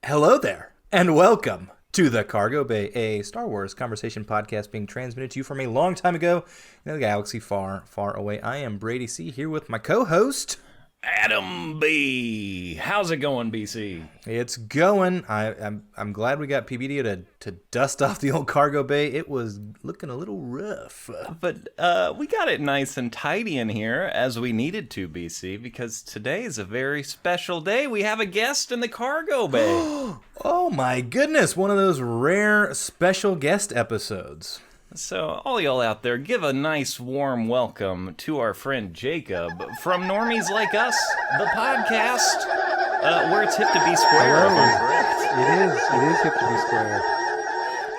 Hello there, and welcome to the Cargo Bay, a Star Wars conversation podcast being transmitted to you from a long time ago in a galaxy far, far away. I am Brady C, here with my co-host, Adam B. How's it going, BC? It's going. I'm glad we got PBD to dust off the old Cargo Bay. It was looking a little rough. But we got it nice and tidy in here, as we needed to, BC, because today is a very special day. We have a guest in the Cargo Bay. Oh my goodness, one of those rare special guest episodes. So, all y'all out there, give a nice warm welcome to our friend Jacob from Normies Like Us, the podcast, where it's hip to be square, if I'm correct. It is hip to be square.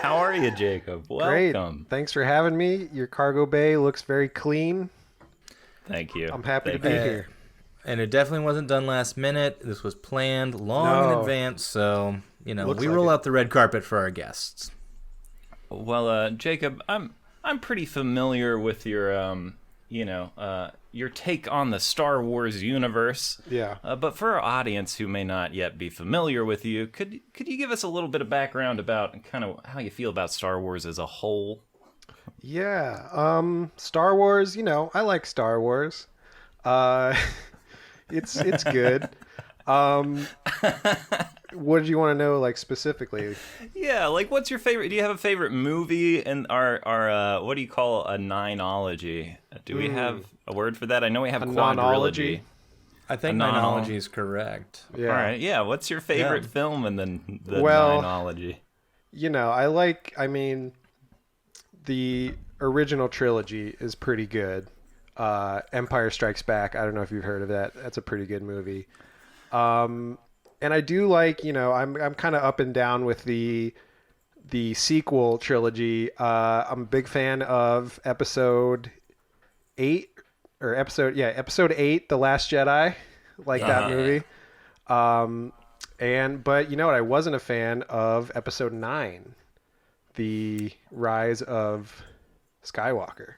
How are you, Jacob? Welcome. Great. Thanks for having me. Your cargo bay looks very clean. Thank you. I'm happy to be here. And it definitely wasn't done last minute. This was planned long in advance, so, we roll out the red carpet for our guests. Well, Jacob, I'm pretty familiar with your, your take on the Star Wars universe. Yeah. But for our audience who may not yet be familiar with you, could you give us a little bit of background about kind of how you feel about Star Wars as a whole? Yeah. Star Wars. I like Star Wars. It's good. What do you want to know, like, specifically? Yeah, like, what's your favorite? Do you have a favorite movie in our what do you call a nineology? Do we have a word for that? I know we have a quadrilogy. I think nineology is correct. Yeah. All right, yeah. What's your favorite film in the nineology? The original trilogy is pretty good. Empire Strikes Back, I don't know if you've heard of that. That's a pretty good movie. And I do like, I'm kind of up and down with the sequel trilogy. I'm a big fan of episode 8, episode 8, The Last Jedi, like that movie. But you know what? I wasn't a fan of episode 9, The Rise of Skywalker.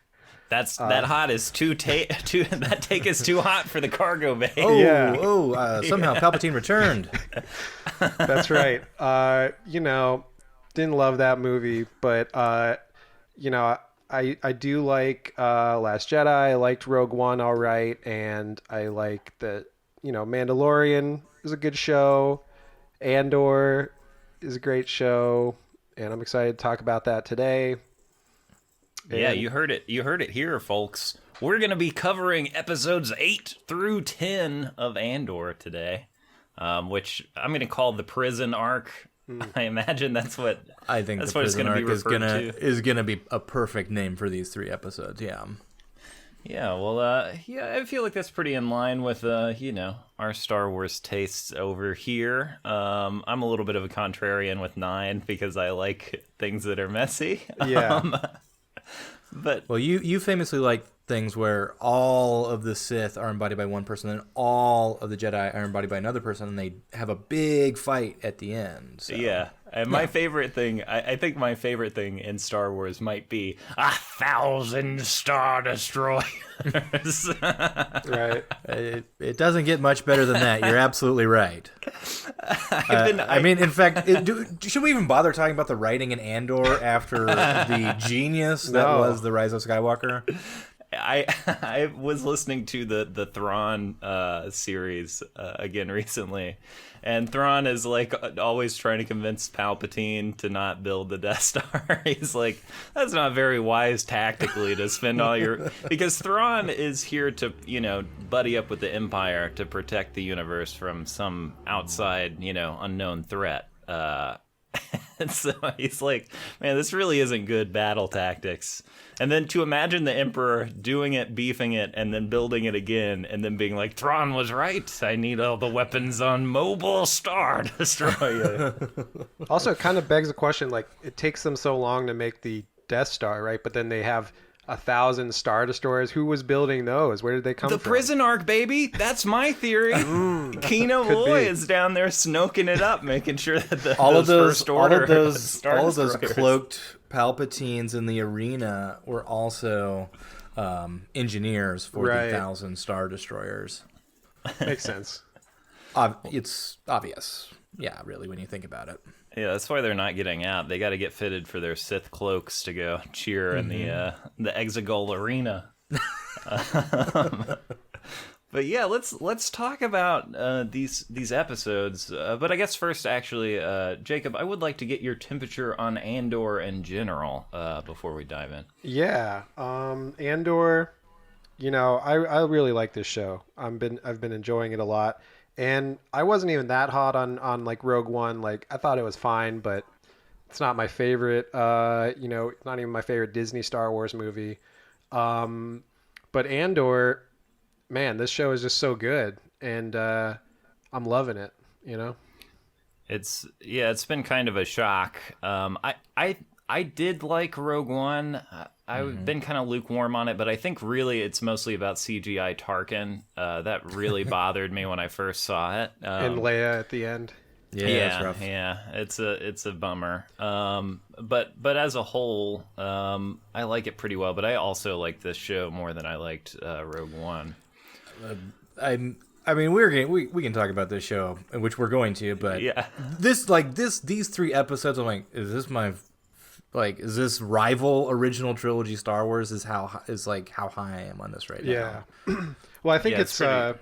That hot is that take is too hot for the Cargo Bay. Somehow Palpatine returned. That's right. Didn't love that movie, but I do like Last Jedi. I liked Rogue One all right, and I like the Mandalorian is a good show. Andor is a great show, and I'm excited to talk about that today. Yeah, you heard it. You heard it here, folks. We're going to be covering episodes 8 through 10 of Andor today, which I'm going to call the prison arc. I imagine that's what I think that's the what it's prison going to be arc referred to. is going to be a perfect name for these 3 episodes. Yeah. Yeah, well, I feel like that's pretty in line with, our Star Wars tastes over here. I'm a little bit of a contrarian with 9 because I like things that are messy. Yeah. Well, you famously like things where all of the Sith are embodied by one person and all of the Jedi are embodied by another person, and they have a big fight at the end. So. Yeah, and my favorite thing, I think my favorite thing in Star Wars might be 1,000 Star Destroyers. Right. It doesn't get much better than that. You're absolutely right. In fact, should we even bother talking about the writing in Andor after the genius that was The Rise of Skywalker? I was listening to the Thrawn series again recently, and Thrawn is like always trying to convince Palpatine to not build the Death Star. He's like, that's not very wise tactically to spend all your because Thrawn is here to buddy up with the Empire to protect the universe from some outside unknown threat. And so he's like, man, this really isn't good battle tactics. And then to imagine the Emperor doing it, beefing it, and then building it again, and then being like, Thrawn was right. I need all the weapons on mobile Star Destroyer. Also, it kind of begs the question, like, it takes them so long to make the Death Star, right? But then they have 1,000 Star Destroyers. Who was building those? Where did they come from? The prison arc, baby. That's my theory. Kino Loy is down there snoking it up, making sure that all of those cloaked Palpatines in the arena were also engineers for the 1,000 Star Destroyers. Makes sense. It's obvious. Yeah, really, when you think about it. Yeah, that's why they're not getting out. They got to get fitted for their Sith cloaks to go cheer in the Exegol arena. But yeah, let's talk about these episodes. But I guess first, actually, Jacob, I would like to get your temperature on Andor in general before we dive in. Yeah, Andor. I really like this show. I've been enjoying it a lot, and I wasn't even that hot on like Rogue One. Like I thought it was fine, but it's not my favorite. Not even my favorite Disney Star Wars movie. But Andor, man, this show is just so good, and I'm loving it. It's been kind of a shock. I did like Rogue One. I've been kind of lukewarm on it, but I think really it's mostly about CGI Tarkin. That really bothered me when I first saw it. And Leia at the end. Yeah, that's rough. Yeah, it's a bummer. But as a whole, I like it pretty well. But I also like this show more than I liked Rogue One. I mean, we can talk about this show, which we're going to, but Yeah. these 3 episodes, I'm like, is this rival original trilogy Star Wars? Is how high I am on this right now. Yeah. Well, I think Yeah,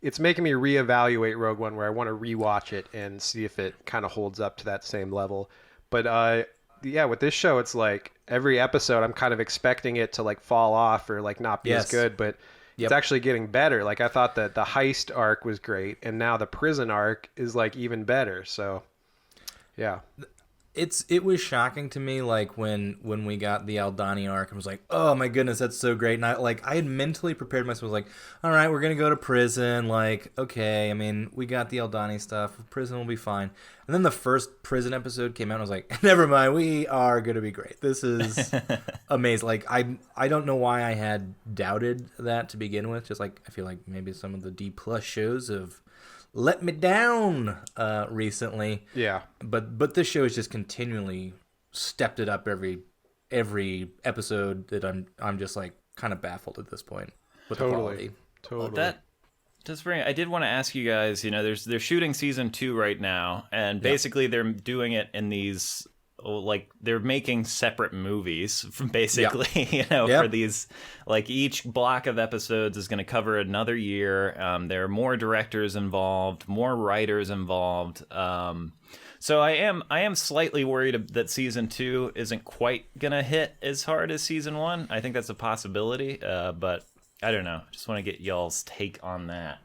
it's making me reevaluate Rogue One, where I want to rewatch it and see if it kind of holds up to that same level. But with this show, it's like every episode I'm kind of expecting it to like fall off or like not be as good, but it's actually getting better. Like I thought that the heist arc was great, and now the prison arc is like even better. So, yeah. It was shocking to me, like when we got the Aldani arc, and was like, oh my goodness, that's so great. And I had mentally prepared myself, like, all right, we're gonna go to prison. Like, okay, I mean, we got the Aldani stuff. Prison will be fine. And then the first prison episode came out, and I was like, never mind, we are gonna be great. This is amazing. Like, I don't know why I had doubted that to begin with. Just like I feel like maybe some of the D+ shows have let me down recently. Yeah. But this show has just continually stepped it up every episode that I'm just like kind of baffled at this point with the quality. Totally. That does bring. I did want to ask you guys. They're shooting season 2 right now, and basically they're doing it in these. Like they're making separate movies basically, for these, like each block of episodes is going to cover another year. There are more directors involved, more writers involved. So I am slightly worried that season 2 isn't quite going to hit as hard as season 1. I think that's a possibility. But I don't know. Just want to get y'all's take on that.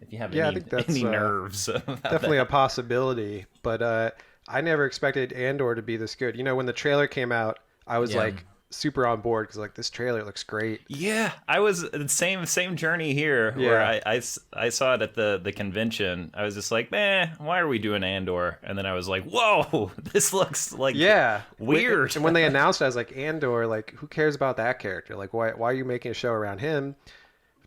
If you have I think that's any nerves. Definitely a possibility, but I never expected Andor to be this good. When the trailer came out, I was like super on board because like this trailer looks great. Yeah, I was the same journey here where I saw it at the convention. I was just like, man, why are we doing Andor? And then I was like, whoa, this looks like weird. And when they announced it, I was like, Andor, like who cares about that character? Like why are you making a show around him?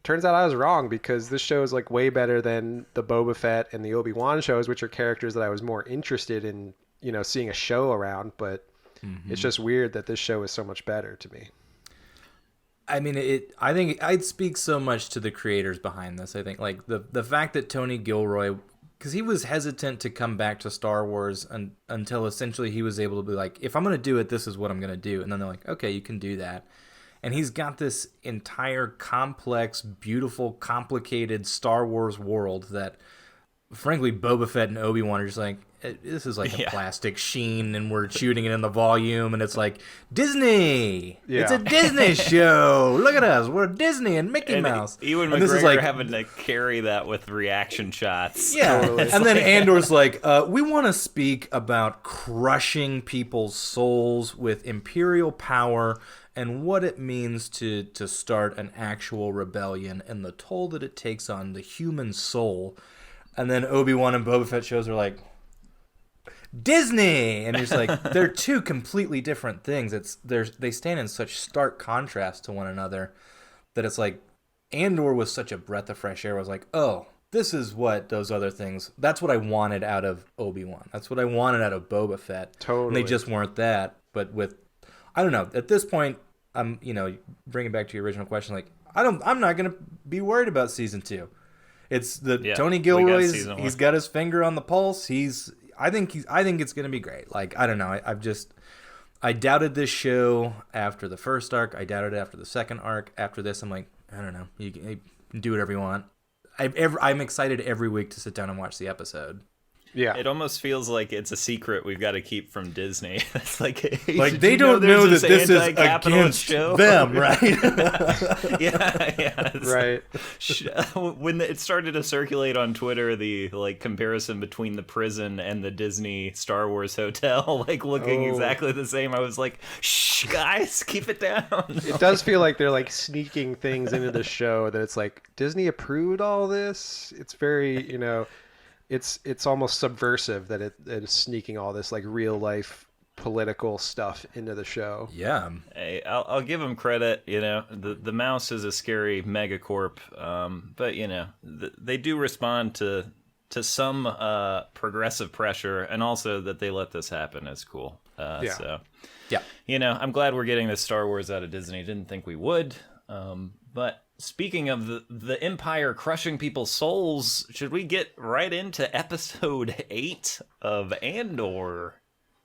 Turns out I was wrong because this show is like way better than the Boba Fett and the Obi-Wan shows, which are characters that I was more interested in, seeing a show around. But it's just weird that this show is so much better to me. I mean, I think I'd speak so much to the creators behind this. I think like the fact that Tony Gilroy, because he was hesitant to come back to Star Wars until essentially he was able to be like, if I'm going to do it, this is what I'm going to do. And then they're like, okay, you can do that. And he's got this entire complex, beautiful, complicated Star Wars world that, frankly, Boba Fett and Obi-Wan are just like, this is like a plastic sheen, and we're shooting it in the volume, and it's like, Disney! Yeah. It's a Disney show! Look at us, we're Disney and Mickey Mouse. Ewan McGregor this is like, having to carry that with reaction shots. Yeah, totally. And then Andor's like, we want to speak about crushing people's souls with Imperial power and what it means to start an actual rebellion and the toll that it takes on the human soul. And then Obi-Wan and Boba Fett shows are like, Disney! And it's like, they're two completely different things. They stand in such stark contrast to one another that it's like, Andor was such a breath of fresh air. I was like, oh, this is what those other things, that's what I wanted out of Obi-Wan. That's what I wanted out of Boba Fett. Totally. And they just weren't that. But with, I don't know, at this point, bringing back to your original question, like, I'm not going to be worried about season 2. It's the Yeah, Tony we got Gilroy's. season one. He's got his finger on the pulse. I think it's gonna be great. Like, I don't know. I doubted this show after the first arc. I doubted it after the second arc. After this, I'm like, I don't know. You can do whatever you want. I'm excited every week to sit down and watch the episode. Yeah. It almost feels like it's a secret we've got to keep from Disney. It's like, hey, Like, did they you don't know that this is anti-capitalist against them, right? Yeah. Right. When it started to circulate on Twitter, the like comparison between the prison and the Disney Star Wars hotel, like looking exactly the same, I was like, shh, guys, keep it down. It does feel like they're like sneaking things into the show that it's like Disney approved all this. It's very, it's almost subversive that it is sneaking all this like real life political stuff into the show. Yeah. Hey, I'll give them credit. The mouse is a scary megacorp, but they do respond to some progressive pressure, and also that they let this happen is cool. So, yeah. I'm glad we're getting this Star Wars out of Disney. Didn't think we would, but. Speaking of the Empire crushing people's souls, should we get right into episode 8 of Andor?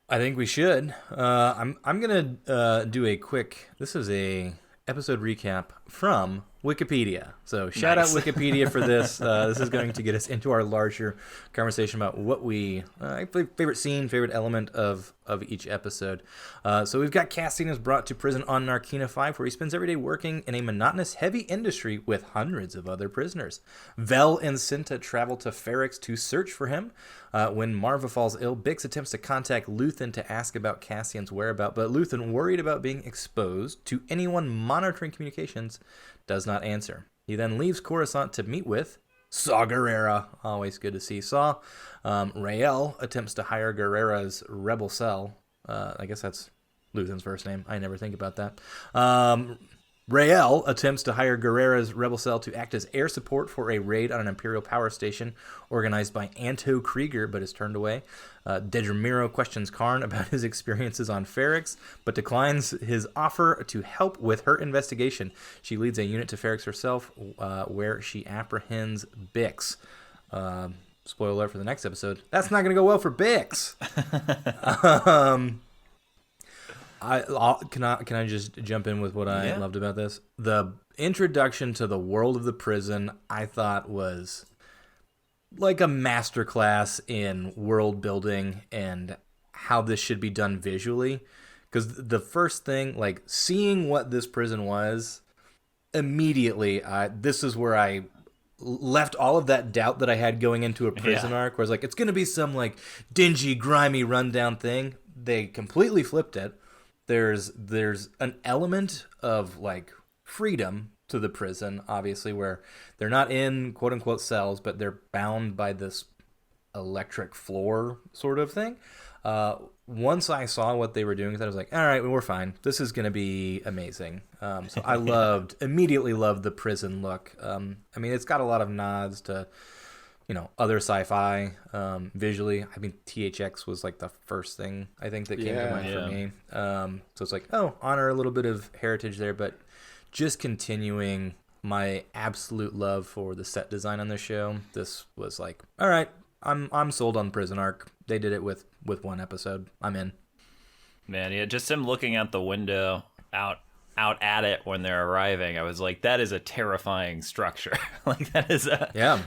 I think we should. I'm gonna do a quick. This is a episode recap from Wikipedia. So shout out Wikipedia for this. This is going to get us into our larger conversation about what we favorite scene, favorite element of each episode. So we've got Cassian is brought to prison on Kino 5, where he spends every day working in a monotonous, heavy industry with hundreds of other prisoners. Vel and Cinta travel to Ferrix to search for him. When Marva falls ill, Bix attempts to contact Luthen to ask about Cassian's whereabouts, but Luthen, worried about being exposed to anyone monitoring communications, does not answer. He then leaves Coruscant to meet with Saw Gerrera. Always good to see Saw. Rael attempts to hire Gerrera's rebel cell. I guess that's Luthen's first name. I never think about that. Rael attempts to hire Gerrera's rebel cell to act as air support for a raid on an Imperial power station organized by Anto Krieger, but is turned away. Dedramiro questions Karn about his experiences on Ferrix, but declines his offer to help with her investigation. She leads a unit to Ferrix herself, where she apprehends Bix. Spoiler alert for the next episode. That's not going to go well for Bix. Can I just jump in with what I loved about this? The introduction to the world of the prison, I thought, was like a masterclass in world building and how this should be done visually. Because the first thing, like seeing what this prison was, immediately, this is where I left all of that doubt that I had going into a prison arc, where I was like, it's going to be some like dingy, grimy, rundown thing. They completely flipped it. There's an element of like freedom to the prison, obviously, where they're not in quote unquote cells, but they're bound by this electric floor sort of thing. Once I saw what they were doing, I was like, all right, we're fine. This is going to be amazing. So I immediately loved the prison look. I mean, it's got a lot of nods to, other sci-fi visually. I mean, THX was like the first thing I think that came to mind for me. So it's like, honor a little bit of heritage there, but just continuing my absolute love for the set design on this show. This was like, all right, I'm sold on Prison Arc. They did it with one episode. I'm in. Man, yeah, just him looking out the window out at it when they're arriving, I was like, that is a terrifying structure. Like that is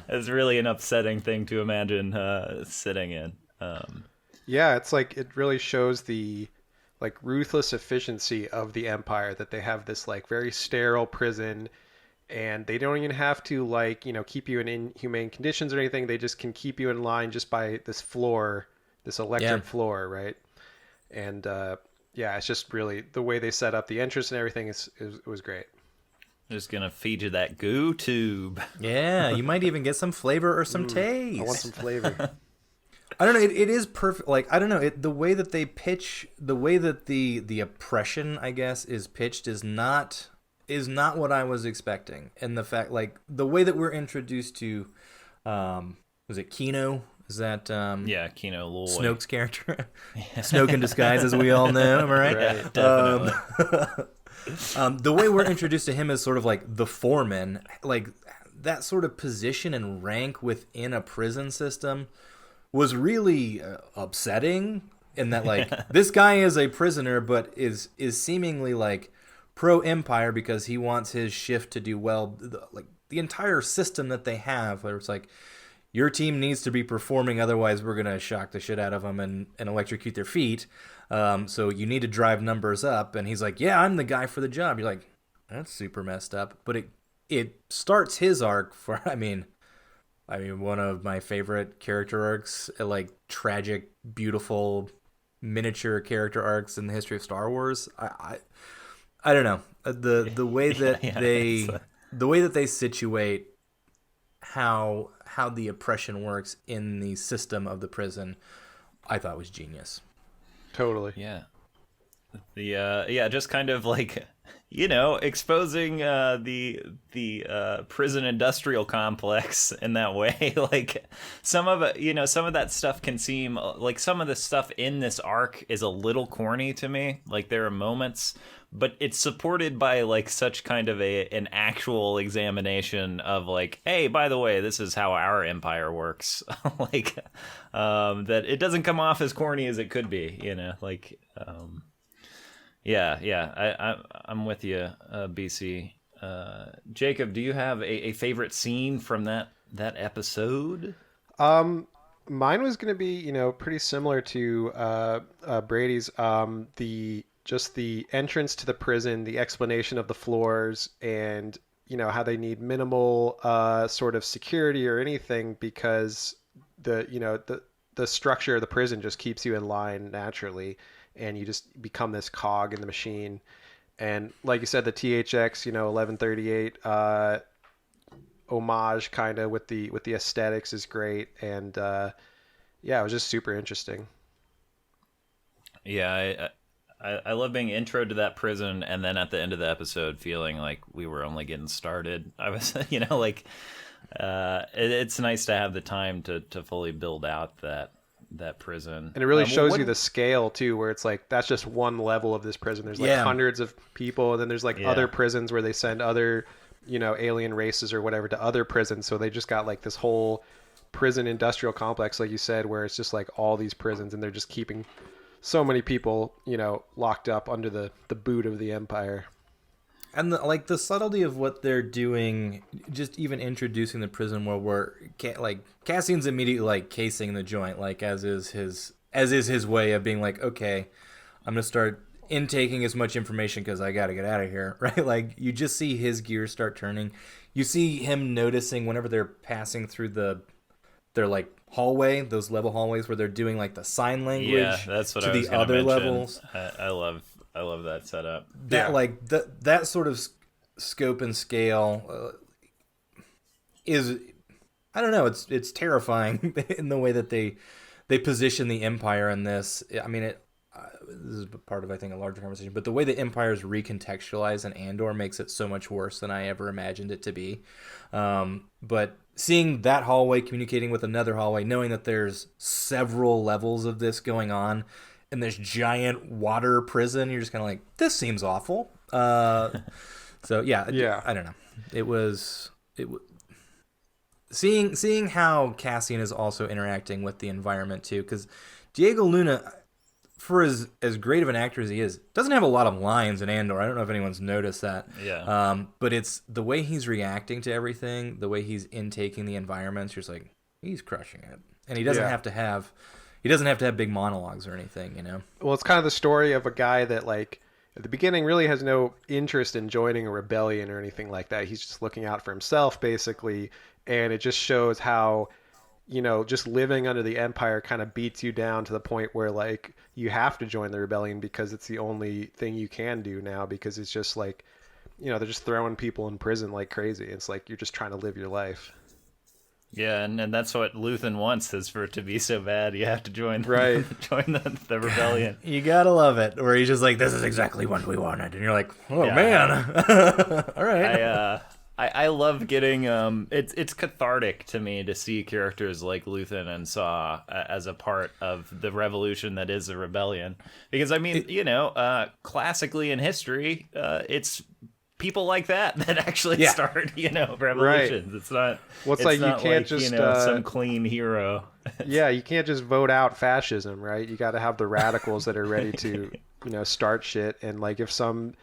it's really an upsetting thing to imagine sitting in. Yeah, it's like it really shows the like ruthless efficiency of the Empire, that they have this like very sterile prison, and they don't even have to like, keep you in inhumane conditions or anything. They just can keep you in line just by this floor, this electric floor, right? And it's just really the way they set up the entrance and everything was great. Just gonna feed you that goo tube. Yeah, you might even get some flavor or some taste. I want some flavor. I don't know. It is perfect. Like, I don't know. The way that they pitch, the way that the oppression, I guess, is pitched is not what I was expecting. And the fact, like, the way that we're introduced to, was it Kino? Is that Kino Loy, Snoke's character? Snoke in disguise, as we all know. Am I right? Right, definitely. The way we're introduced to him is sort of like the foreman, like that sort of position and rank within a prison system was really upsetting. In that, like, this guy is a prisoner, but is seemingly like pro Empire because he wants his shift to do well. Like the entire system that they have, where it's like, your team needs to be performing, otherwise we're gonna shock the shit out of them and electrocute their feet. So you need to drive numbers up. And he's like, yeah, I'm the guy for the job. You're like, that's super messed up. But it starts his arc for, I mean, one of my favorite character arcs, like tragic, beautiful, miniature character arcs in the history of Star Wars. I don't know, the way that the way that they situate how the oppression works in the system of the prison, I thought was genius. Totally. Yeah. Just kind of like, exposing the prison industrial complex in that way. Like some of it, some of that stuff can seem like some of the stuff in this arc is a little corny to me. Like there are moments, but it's supported by like such kind of an actual examination of like, hey, by the way, this is how our empire works. Like that it doesn't come off as corny as it could be, like. I'm with you, BC. Jacob, do you have a favorite scene from that episode? Mine was going to be, pretty similar to Brady's. The entrance to the prison, the explanation of the floors, and how they need minimal sort of security or anything because the structure of the prison just keeps you in line naturally. And you just become this cog in the machine. And like you said, the THX, 1138 homage kind of with the aesthetics is great. And it was just super interesting. Yeah, I love being intro to that prison, and then at the end of the episode feeling like we were only getting started. I was, it's nice to have the time to fully build out that prison. And it really shows you the scale too, where it's like that's just one level of this prison. There's like hundreds of people, and then there's like other prisons where they send other alien races or whatever to other prisons. So they just got like this whole prison industrial complex, like you said, where it's just like all these prisons, and they're just keeping so many people locked up under the boot of the Empire. And the subtlety of what they're doing, just even introducing the prison world, where Cassian's immediately like casing the joint, like as is his way of being like, okay, I'm gonna start intaking as much information because I gotta get out of here, right? Like you just see his gears start turning. You see him noticing whenever they're passing through their like hallway, those level hallways where they're doing like the sign language. Yeah, that's what to I was the other mention. levels. I love that setup. That sort of scope and scale is, I don't know, it's terrifying in the way that they position the Empire in this. I mean, this is part of, I think, a larger conversation, but the way the Empire is recontextualized in Andor makes it so much worse than I ever imagined it to be. But seeing that hallway communicating with another hallway, knowing that there's several levels of this going on, in this giant water prison, you're just kind of like, this seems awful. I don't know. It was seeing how Cassian is also interacting with the environment too, because Diego Luna, for as great of an actor as he is, doesn't have a lot of lines in Andor. I don't know if anyone's noticed that. Yeah. But it's the way he's reacting to everything, the way he's intaking the environments. You're just like, he's crushing it, and he doesn't have to have. He doesn't have to have big monologues or anything, Well, it's kind of the story of a guy that, like, at the beginning really has no interest in joining a rebellion or anything like that. He's just looking out for himself, basically. And it just shows how, just living under the Empire kind of beats you down to the point where, like, you have to join the rebellion because it's the only thing you can do now, because it's just like, they're just throwing people in prison like crazy. It's like you're just trying to live your life. Yeah, and that's what Luthen wants, is for it to be so bad you have to join the rebellion. You gotta love it. Where he's just like, this is exactly what we wanted. And you're like, oh, yeah. Man. All right. I love getting... It's cathartic to me to see characters like Luthen and Saw as a part of the revolution that is a rebellion. Because, I mean, classically in history, it's people like that actually start, revolutions. Right. It's not. Well, it's like you can't just some clean hero. Yeah, you can't just vote out fascism, right? You got to have the radicals that are ready to, start shit. And like if some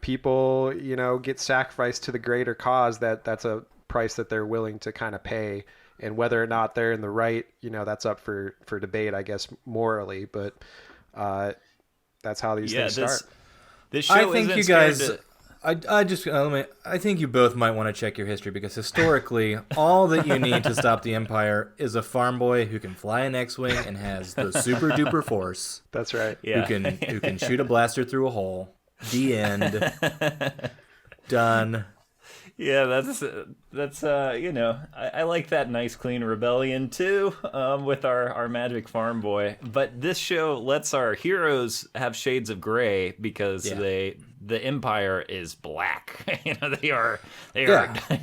people, get sacrificed to the greater cause, that's a price that they're willing to kind of pay. And whether or not they're in the right, that's up for debate, I guess, morally. But that's how these things start. This show I think you guys. I think you both might want to check your history, because historically, all that you need to stop the Empire is a farm boy who can fly an X-wing and has the super duper force. That's right. Yeah. Who can shoot a blaster through a hole. The end. Done. Yeah, that's I like that nice clean rebellion too, with our magic farm boy. But this show lets our heroes have shades of gray, because the Empire is black. They are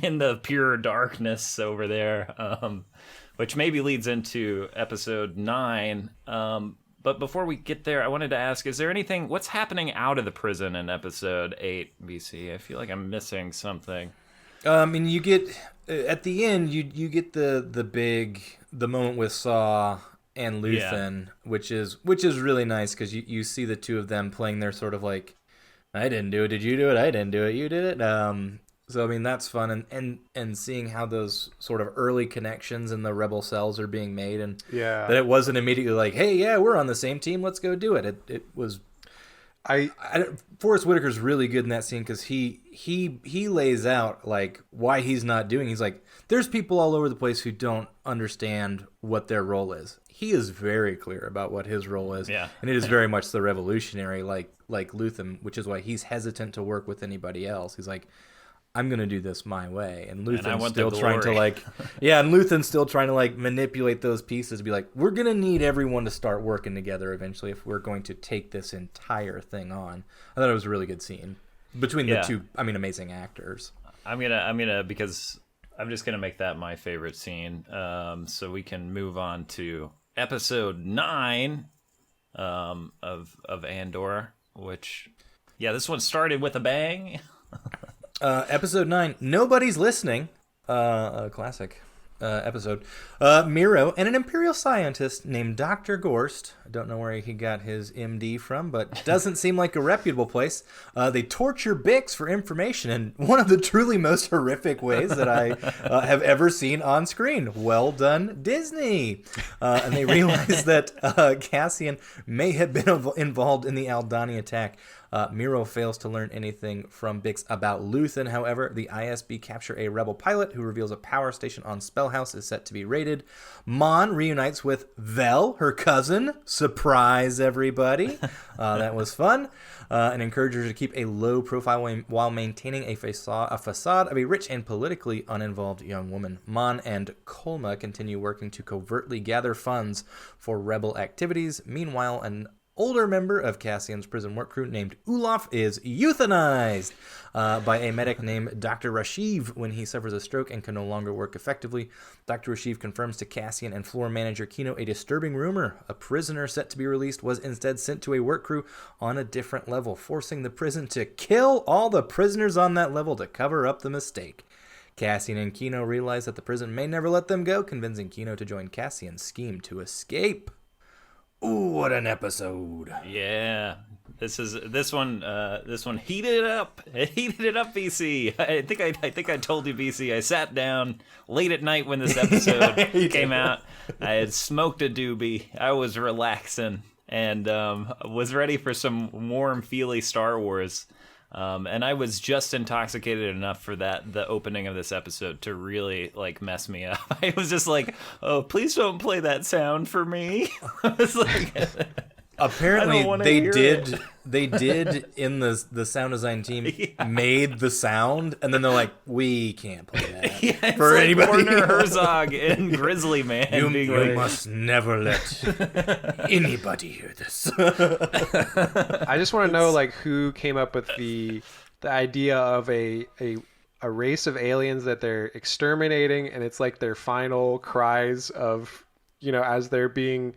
in the pure darkness over there, which maybe leads into episode 9. But before we get there, I wanted to ask, is there anything, what's happening out of the prison in episode 8 BC? I feel like I'm missing something. And you get at the end, you get the moment with Saw and Luthen, which is really nice, because you see the two of them playing their sort of like, I didn't do it, did you do it? I didn't do it, you did it. So I mean that's fun, and seeing how those sort of early connections in the rebel cells are being made, and that it wasn't immediately like, hey, yeah, we're on the same team, let's go do it. It was. Forrest Whitaker's really good in that scene, because he lays out like why he's not doing. He's like, there's people all over the place who don't understand what their role is. He is very clear about what his role is, and it is very much the revolutionary, like Luthen, which is why he's hesitant to work with anybody else. He's like, I'm gonna do this my way, and Luthen's still trying to and Luthen's still trying to manipulate those pieces, be like, we're gonna need everyone to start working together eventually if we're going to take this entire thing on. I thought it was a really good scene between the two. I mean, amazing actors. I'm gonna because I'm just gonna make that my favorite scene, so we can move on to episode 9 of Andor, which this one started with a bang. Episode 9, Nobody's Listening, a classic episode. Miro and an Imperial scientist named Dr. Gorst, I don't know where he got his MD from, but doesn't seem like a reputable place. They torture Bix for information in one of the truly most horrific ways that I have ever seen on screen. Well done, Disney! And they realize that Cassian may have been involved in the Aldani attack. Miro fails to learn anything from Bix about Luthen. However, the ISB capture a rebel pilot who reveals a power station on Spellhouse is set to be raided. Mon reunites with Vel, her cousin. Surprise, everybody. That was fun. And encourages her to keep a low profile while maintaining a facade of a rich and politically uninvolved young woman. Mon and Kolma continue working to covertly gather funds for rebel activities. Meanwhile, an older member of Cassian's prison work crew named Ulaf is euthanized by a medic named Dr. Rashiv when he suffers a stroke and can no longer work effectively. Dr. Rashiv confirms to Cassian and floor manager Kino a disturbing rumor. A prisoner set to be released was instead sent to a work crew on a different level, forcing the prison to kill all the prisoners on that level to cover up the mistake. Cassian and Kino realize that the prison may never let them go, convincing Kino to join Cassian's scheme to escape. Ooh, what an episode! Yeah, this one heated it up. It heated it up, BC. I think I told you, BC. I sat down late at night when this episode came out. I had smoked a doobie. I was relaxing and was ready for some warm, feely Star Wars. And I was just intoxicated enough for the opening of this episode to really mess me up. I was just like, oh, please don't play that sound for me. I was like, apparently they did in the sound design team made the sound, and then they're like, we can't play that for anybody. Werner Herzog and Grizzly Man. You must never let anybody hear this. I just want to know who came up with the idea of a race of aliens that they're exterminating, and it's like their final cries of as they're being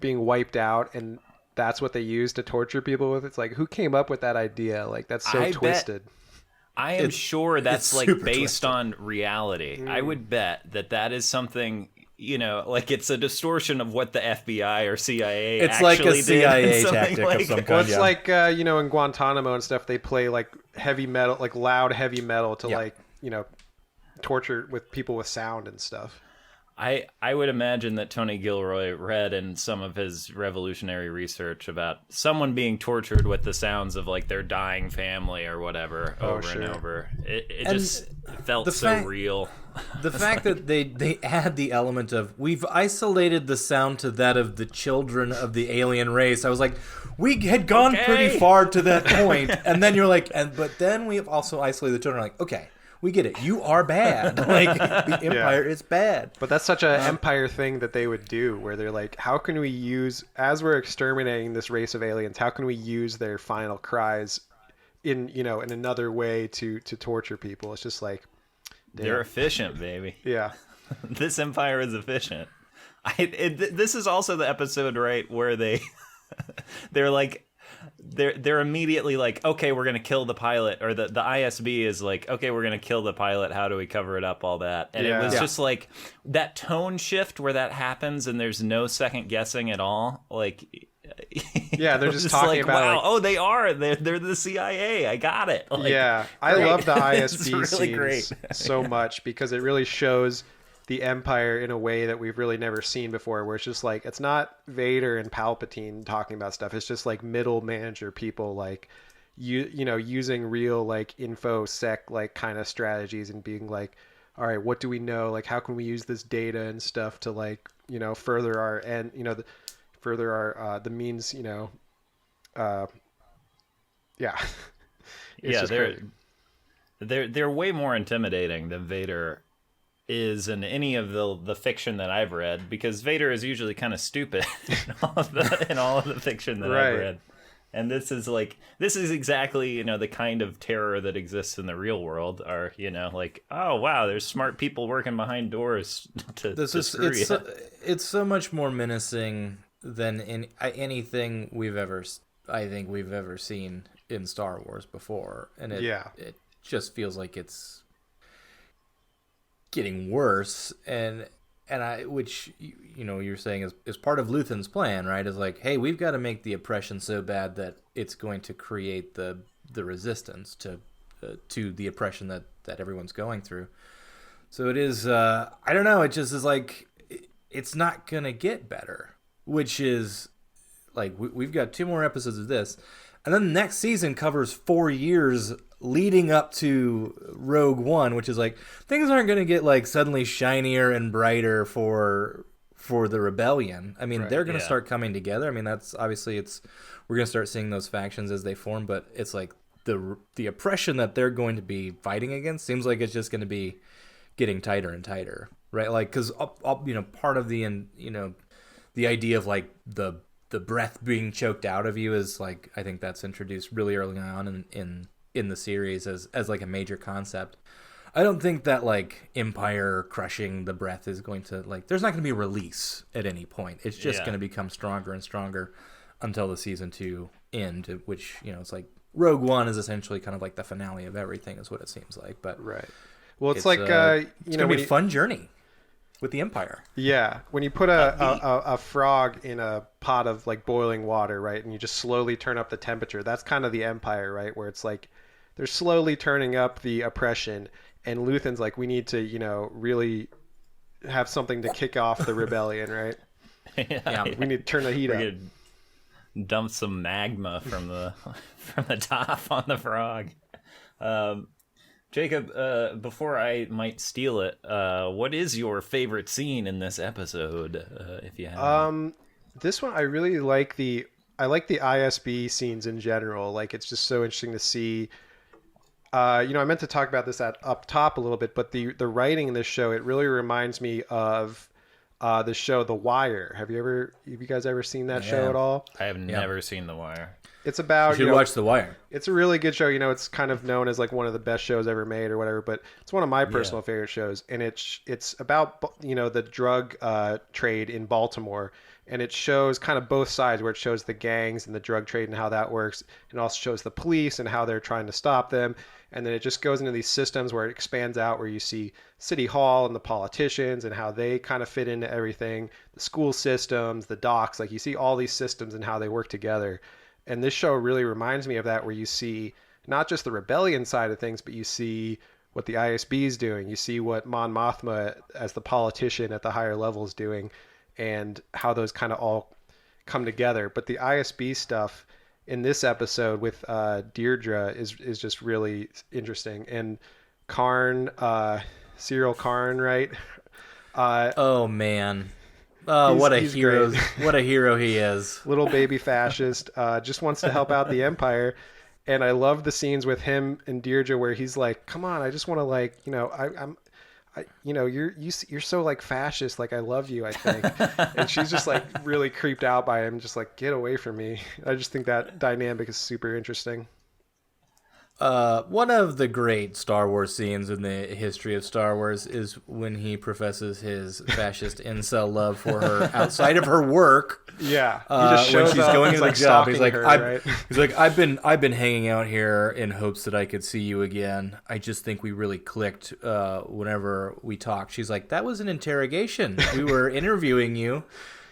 wiped out, and that's what they use to torture people with. It's like, who came up with that idea? That's so twisted. I am sure that's like based on reality. Mm. I would bet that is something, you know, like it's a distortion of what the FBI or CIA It's actually like a CIA did. tactic Like, of some kind. Well, it's like, you know, in Guantanamo and stuff, they play like heavy metal, like loud heavy metal to like, you know, torture with people with sound and stuff. I would imagine that Tony Gilroy read in some of his revolutionary research about someone being tortured with the sounds of like their dying family or whatever over and over. It just felt so real. The fact that they add the element of we've isolated the sound to that of the children of the alien race. I was like, we had gone pretty far to that point, and then you're like, but then we have also isolated the children. Like, okay. We get it. You are bad. Like, the Empire is bad. But that's such an Empire thing that they would do, where they're like, how can we use, as we're exterminating this race of aliens, how can we use their final cries in, you know, in another way to torture people? It's just like, damn. They're efficient, baby. Yeah. This Empire is efficient. This is also the episode, right, where they're like, they're immediately like, okay, we're gonna kill the pilot, or the ISB is like, okay, we're gonna kill the pilot. How do we cover it up? All that, and it was just like that tone shift where that happens, and there's no second guessing at all. Like, yeah, they're just talking like, about, wow, like, oh, they're the CIA. I got it. Like, yeah, I love the ISB really scenes so much because it really shows the Empire in a way that we've really never seen before, where it's just like, it's not Vader and Palpatine talking about stuff. It's just like middle manager people, like, you know, using real like infosec like kind of strategies and being like, all right, what do we know? Like, how can we use this data and stuff to, like, you know, further our, and, you know, further our, the means, you know, yeah. Yeah, they're way more intimidating than Vader is in any of the fiction that I've read, because Vader is usually kind of stupid in all of the fiction that I've read. And this is exactly, you know, the kind of terror that exists in the real world, are, you know, like, oh wow, there's smart people working behind doors to screw you. It's so much more menacing than anything I think we've ever seen in Star Wars before, and it just feels like it's getting worse, and which, you know, you're saying is part of Luthen's plan, right? Is like, hey, we've got to make the oppression so bad that it's going to create the resistance to the oppression that everyone's going through. So it is, I don't know, it just is like, it's not gonna get better, which is like, we've got 2 more episodes of this, and then the next season covers 4 years leading up to Rogue One, which is like, things aren't going to get like suddenly shinier and brighter for the rebellion. I mean, they're going to start coming together. I mean, that's obviously, we're going to start seeing those factions as they form, but it's like the oppression that they're going to be fighting against seems like it's just going to be getting tighter and tighter, right? Like, because, you know, part of the, you know, the idea of like the breath being choked out of you is like, I think that's introduced really early on in the series as like a major concept. I don't think that like Empire crushing the breath is going to, like, there's not going to be a release at any point. It's just going to become stronger and stronger until the season 2 end, which, you know, it's like Rogue One is essentially kind of like the finale of everything, is what it seems like. But well, it's like, it's gonna be a fun journey with the Empire. Yeah, when you put a frog in a pot of like boiling water, right, and you just slowly turn up the temperature, that's kind of the Empire, right, where it's like they're slowly turning up the oppression, and Luthen's like, we need to, you know, really have something to kick off the rebellion, right? We need to turn the heat up. We're gonna dump some magma from the top on the frog. Jacob, before I might steal it, what is your favorite scene in this episode, if you have? This one, I really like the ISB scenes in general. Like, it's just so interesting to see. You know, I meant to talk about this up top a little bit, but the writing in this show, it really reminds me of the show The Wire. Have you guys ever seen that show at all? I have never seen The Wire. It's about, you should watch The Wire. It's a really good show. You know, it's kind of known as like one of the best shows ever made or whatever, but it's one of my personal favorite shows. And it's about, you know, the drug trade in Baltimore and it shows kind of both sides, where it shows the gangs and the drug trade and how that works, and also shows the police and how they're trying to stop them. And then it just goes into these systems where it expands out, where you see City Hall and the politicians and how they kind of fit into everything, the school systems, the docks. Like, you see all these systems and how they work together. And this show really reminds me of that, where you see not just the rebellion side of things, but you see what the ISB is doing. You see what Mon Mothma as the politician at the higher levels doing, and how those kind of all come together. But the ISB stuff in this episode with Deirdre is just really interesting. And Karn, Cyril Karn, right? Oh man. Oh, what a hero! What a hero he is. Little baby fascist, just wants to help out the Empire. And I love the scenes with him and Deirdre where he's like, "Come on, I just want to, like, you know, you're so like fascist, like I love you, I think." And she's just like really creeped out by him, just like, "Get away from me." I just think that dynamic is super interesting. One of the great Star Wars scenes in the history of Star Wars is when he professes his fascist incel love for her outside of her work. Yeah, he just shows when she's up, going into the job. He's like, her, right? he's like, I've been hanging out here in hopes that I could see you again. I just think we really clicked whenever we talked. She's like, that was an interrogation. We were interviewing you.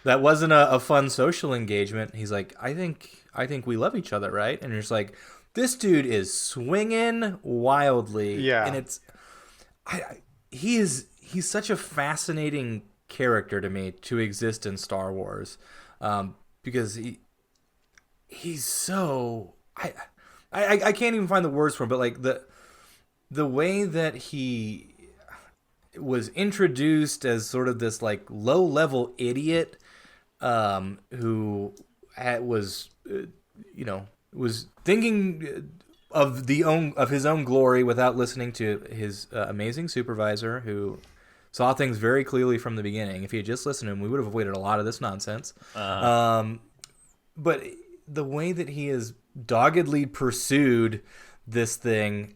That wasn't a fun social engagement. He's like, I think we love each other, right? And you're just like, this dude is swinging wildly. Yeah. And he's such a fascinating character to me to exist in Star Wars, because he's so, I can't even find the words for him, but like the way that he was introduced as sort of this like low level idiot, who was thinking of his own glory without listening to his amazing supervisor, who saw things very clearly from the beginning. If he had just listened to him, we would have avoided a lot of this nonsense. But the way that he has doggedly pursued this thing,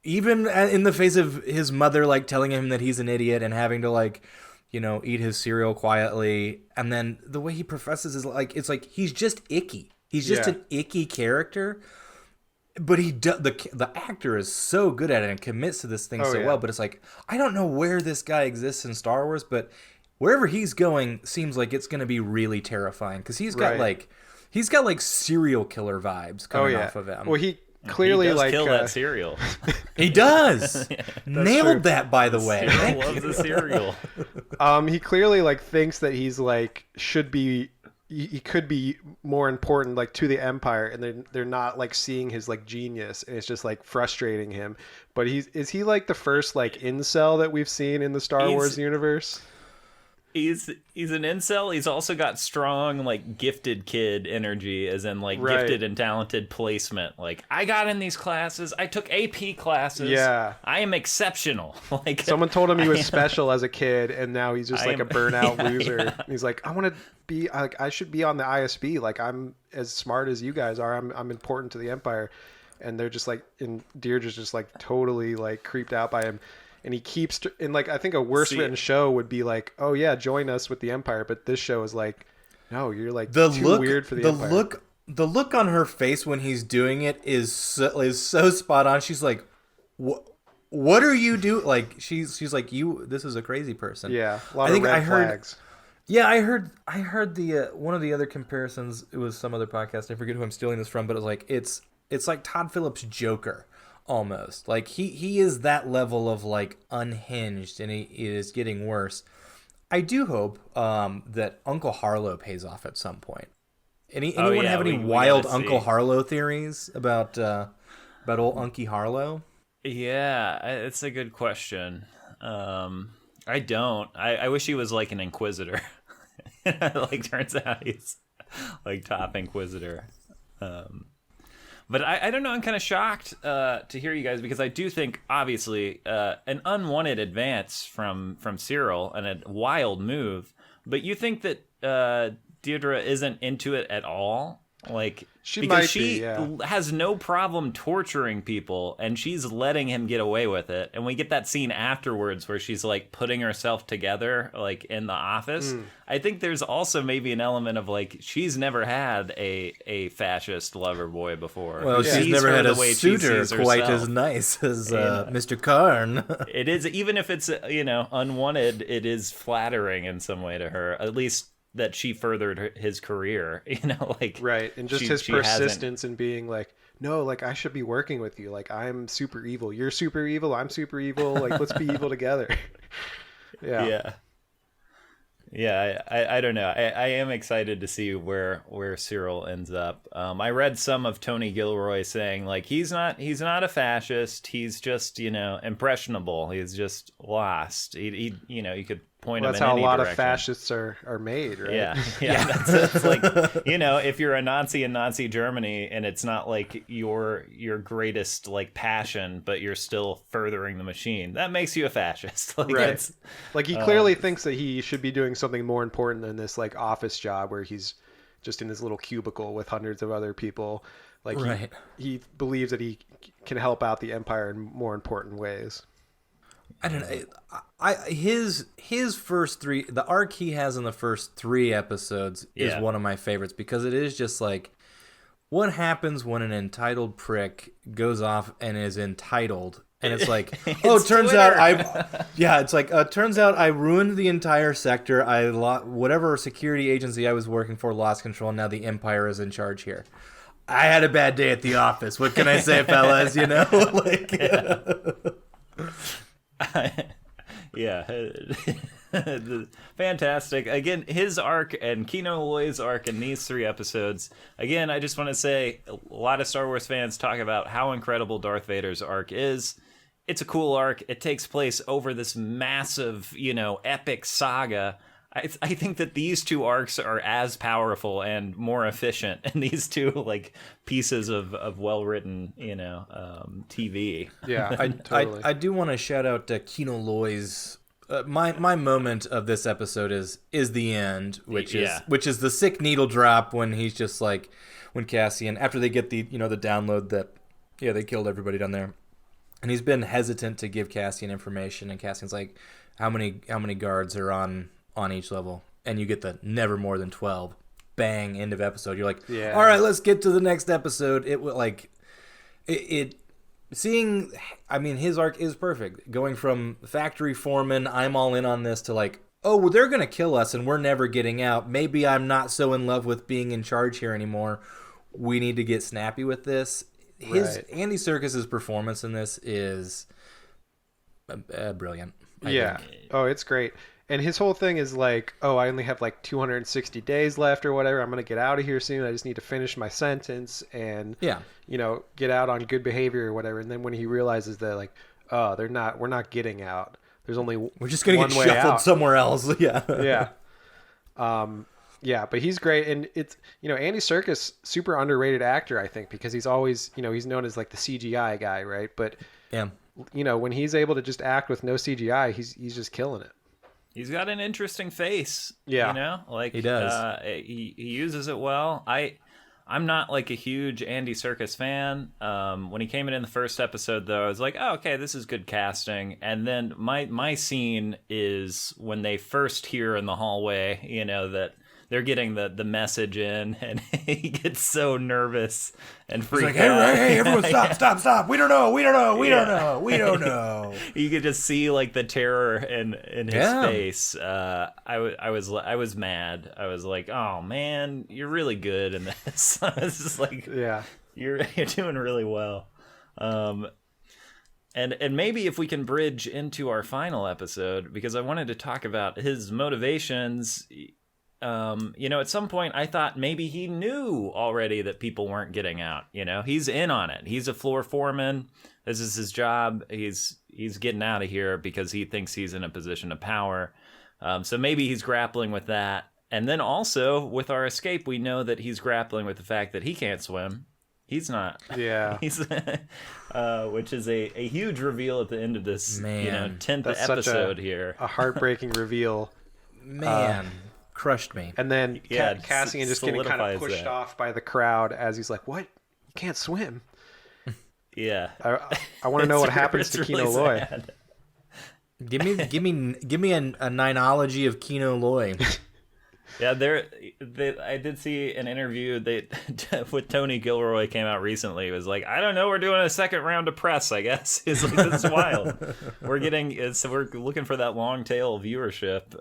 even in the face of his mother like telling him that he's an idiot and having to like, eat his cereal quietly, and then the way he professes is like, it's like he's just icky. He's just an icky character, but the actor is so good at it and commits to this thing well. But it's like, I don't know where this guy exists in Star Wars, but wherever he's going seems like it's going to be really terrifying, because he's got like serial killer vibes coming off of him. Well, he clearly he does kill that cereal. He does. Nailed that, by the way. I love the cereal. He clearly like thinks that he's like he could be more important like to the Empire, and they're not like seeing his like genius, and it's just like frustrating him. But is he like the first like incel that we've seen in the Star Wars universe? He's an incel. He's also got strong like gifted kid energy, as in like gifted and talented placement. Like, I got in these classes. I took AP classes. Yeah, I am exceptional. Like, someone told him he was special as a kid, and now he's just like a burnout loser. Yeah. He's like, I want to be like, I should be on the ISB. Like, I'm as smart as you guys are. I'm important to the Empire. And they're just like, and Deirdre's just like totally like creeped out by him. And he keeps, and like, I think a worse written show would be like, oh yeah, join us with the Empire. But this show is like, no, you're like too weird for the Empire. The look on her face when he's doing it is so spot on. She's like, what are you doing? Like, she's like, this is a crazy person. Yeah, a lot of red flags. Yeah, I heard the one of the other comparisons. It was some other podcast. I forget who I'm stealing this from, but it was like, it's like Todd Phillips' Joker. Almost like he is that level of like unhinged, and he is getting worse. I do hope that Uncle Harlow pays off at some point. Anyone have any wild Uncle Harlow theories about old Unky Harlow? Yeah, it's a good question. I don't. I wish he was like an Inquisitor. Like, turns out he's like top Inquisitor. But I don't know, I'm kind of shocked to hear you guys, because I do think, obviously, an unwanted advance from Cyril and a wild move. But you think that Deirdre isn't into it at all? Like, She because might she be, yeah. has no problem torturing people, and she's letting him get away with it. And we get that scene afterwards where she's like putting herself together, like in the office. I think there's also maybe an element of like she's never had a fascist lover boy before. Well, she's Sees never her had the a way she suitor sees quite herself. as nice as Mr. Karn. It is, even if it's unwanted, it is flattering in some way to her, at least that she furthered his career, like Right, and just his persistence in being like, no, like I should be working with you, like I'm super evil, you're super evil, I'm super evil, like let's be evil together. Yeah. I don't know. I am excited to see where Cyril ends up. I read some of Tony Gilroy saying like he's not a fascist. He's just impressionable. He's just lost. He you could point him in any direction. That's how a lot of fascists are made, right? Yeah. That's like if you're a Nazi in Nazi Germany and it's not like your greatest like passion, but you're still furthering the machine, that makes you a fascist. Like, right. Like he clearly thinks that he should be doing something more important than this like office job where he's just in this little cubicle with hundreds of other people. Like right. he believes that he can help out the Empire in more important ways. I don't know. His first three, the arc he has in the first 3 episodes is one of my favorites because it is just like, what happens when an entitled prick goes off and is entitled, and it's like, turns out I ruined the entire sector. Whatever security agency I was working for lost control. Now the Empire is in charge here. I had a bad day at the office. What can I say, fellas? Fantastic. Again, his arc and Kino Loy's arc in these 3 episodes. Again, I just want to say a lot of Star Wars fans talk about how incredible Darth Vader's arc is. It's a cool arc. It takes place over this massive, epic saga. I think that these 2 arcs are as powerful and more efficient in these 2 like pieces of well-written, TV. Yeah, totally. I do want to shout out Kino Loy's. My moment of this episode is the end, which is the sick needle drop when he's just like, when Cassian, after they get the the download that they killed everybody down there, and he's been hesitant to give Cassian information, and Cassian's like, how many guards are on each level, and you get the never more than 12. Bang, end of episode. You're like, all right, let's get to the next episode. Seeing, I mean, his arc is perfect. Going from factory foreman, I'm all in on this, to like, oh, well, they're going to kill us and we're never getting out. Maybe I'm not so in love with being in charge here anymore. We need to get snappy with this. Andy Serkis's performance in this is brilliant. I think. Oh, it's great. And his whole thing is like, oh, I only have like 260 days left or whatever. I'm going to get out of here soon. I just need to finish my sentence and, get out on good behavior or whatever. And then when he realizes that like, oh, we're not getting out. There's only we're just going to get shuffled out somewhere else. Yeah. But he's great. And it's, Andy Serkis, super underrated actor, I think, because he's always, he's known as like the CGI guy, right? But, when he's able to just act with no CGI, he's just killing it. He's got an interesting face. Yeah. Like he does. He uses it well. I'm not like a huge Andy Serkis fan. When he came in the first episode, though, I was like, oh, okay, this is good casting. And then my scene is when they first hear in the hallway, that they're getting the message in, and he gets so nervous and freaked out. Hey, everyone stop. We don't know. You could just see like the terror in his face. I was mad. I was like, oh man, you're really good in this. I was just like, you're doing really well. And maybe if we can bridge into our final episode, because I wanted to talk about his motivations. At some point I thought maybe he knew already that people weren't getting out. He's in on it. He's a floor foreman. This is his job. He's getting out of here because he thinks he's in a position of power. So maybe he's grappling with that. And then also with our escape, we know that he's grappling with the fact that he can't swim. He's not. Yeah. He's, which is a huge reveal at the end of this, 10th That's episode here. A heartbreaking reveal. Man. crushed me. And then Yeah, Cassian just getting kind of pushed solidifies that. off by the crowd as he's like, "What? You can't swim." Yeah. I want to know what happens It's to really Kino Loy. sad. Give me a ninology of Kino Loy. Yeah, I did see an interview with Tony Gilroy came out recently. It was like, I don't know, we're doing a second round of press, I guess. He's like, this is wild. We're looking for that long tail viewership.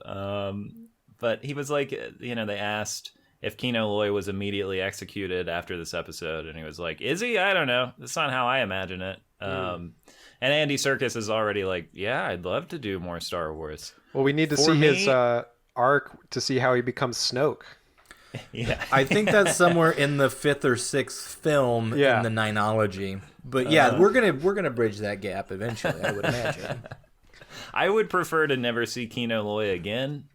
But he was like, they asked if Kino Loy was immediately executed after this episode, and he was like, is he? I don't know. That's not how I imagine it. And Andy Serkis is already like, yeah, I'd love to do more Star Wars. Well, we need to see his arc to see how he becomes Snoke. Yeah, I think that's somewhere in the 5th or 6th film in the ninology. But yeah, we're gonna bridge that gap eventually, I would imagine. I would prefer to never see Kino Loy again.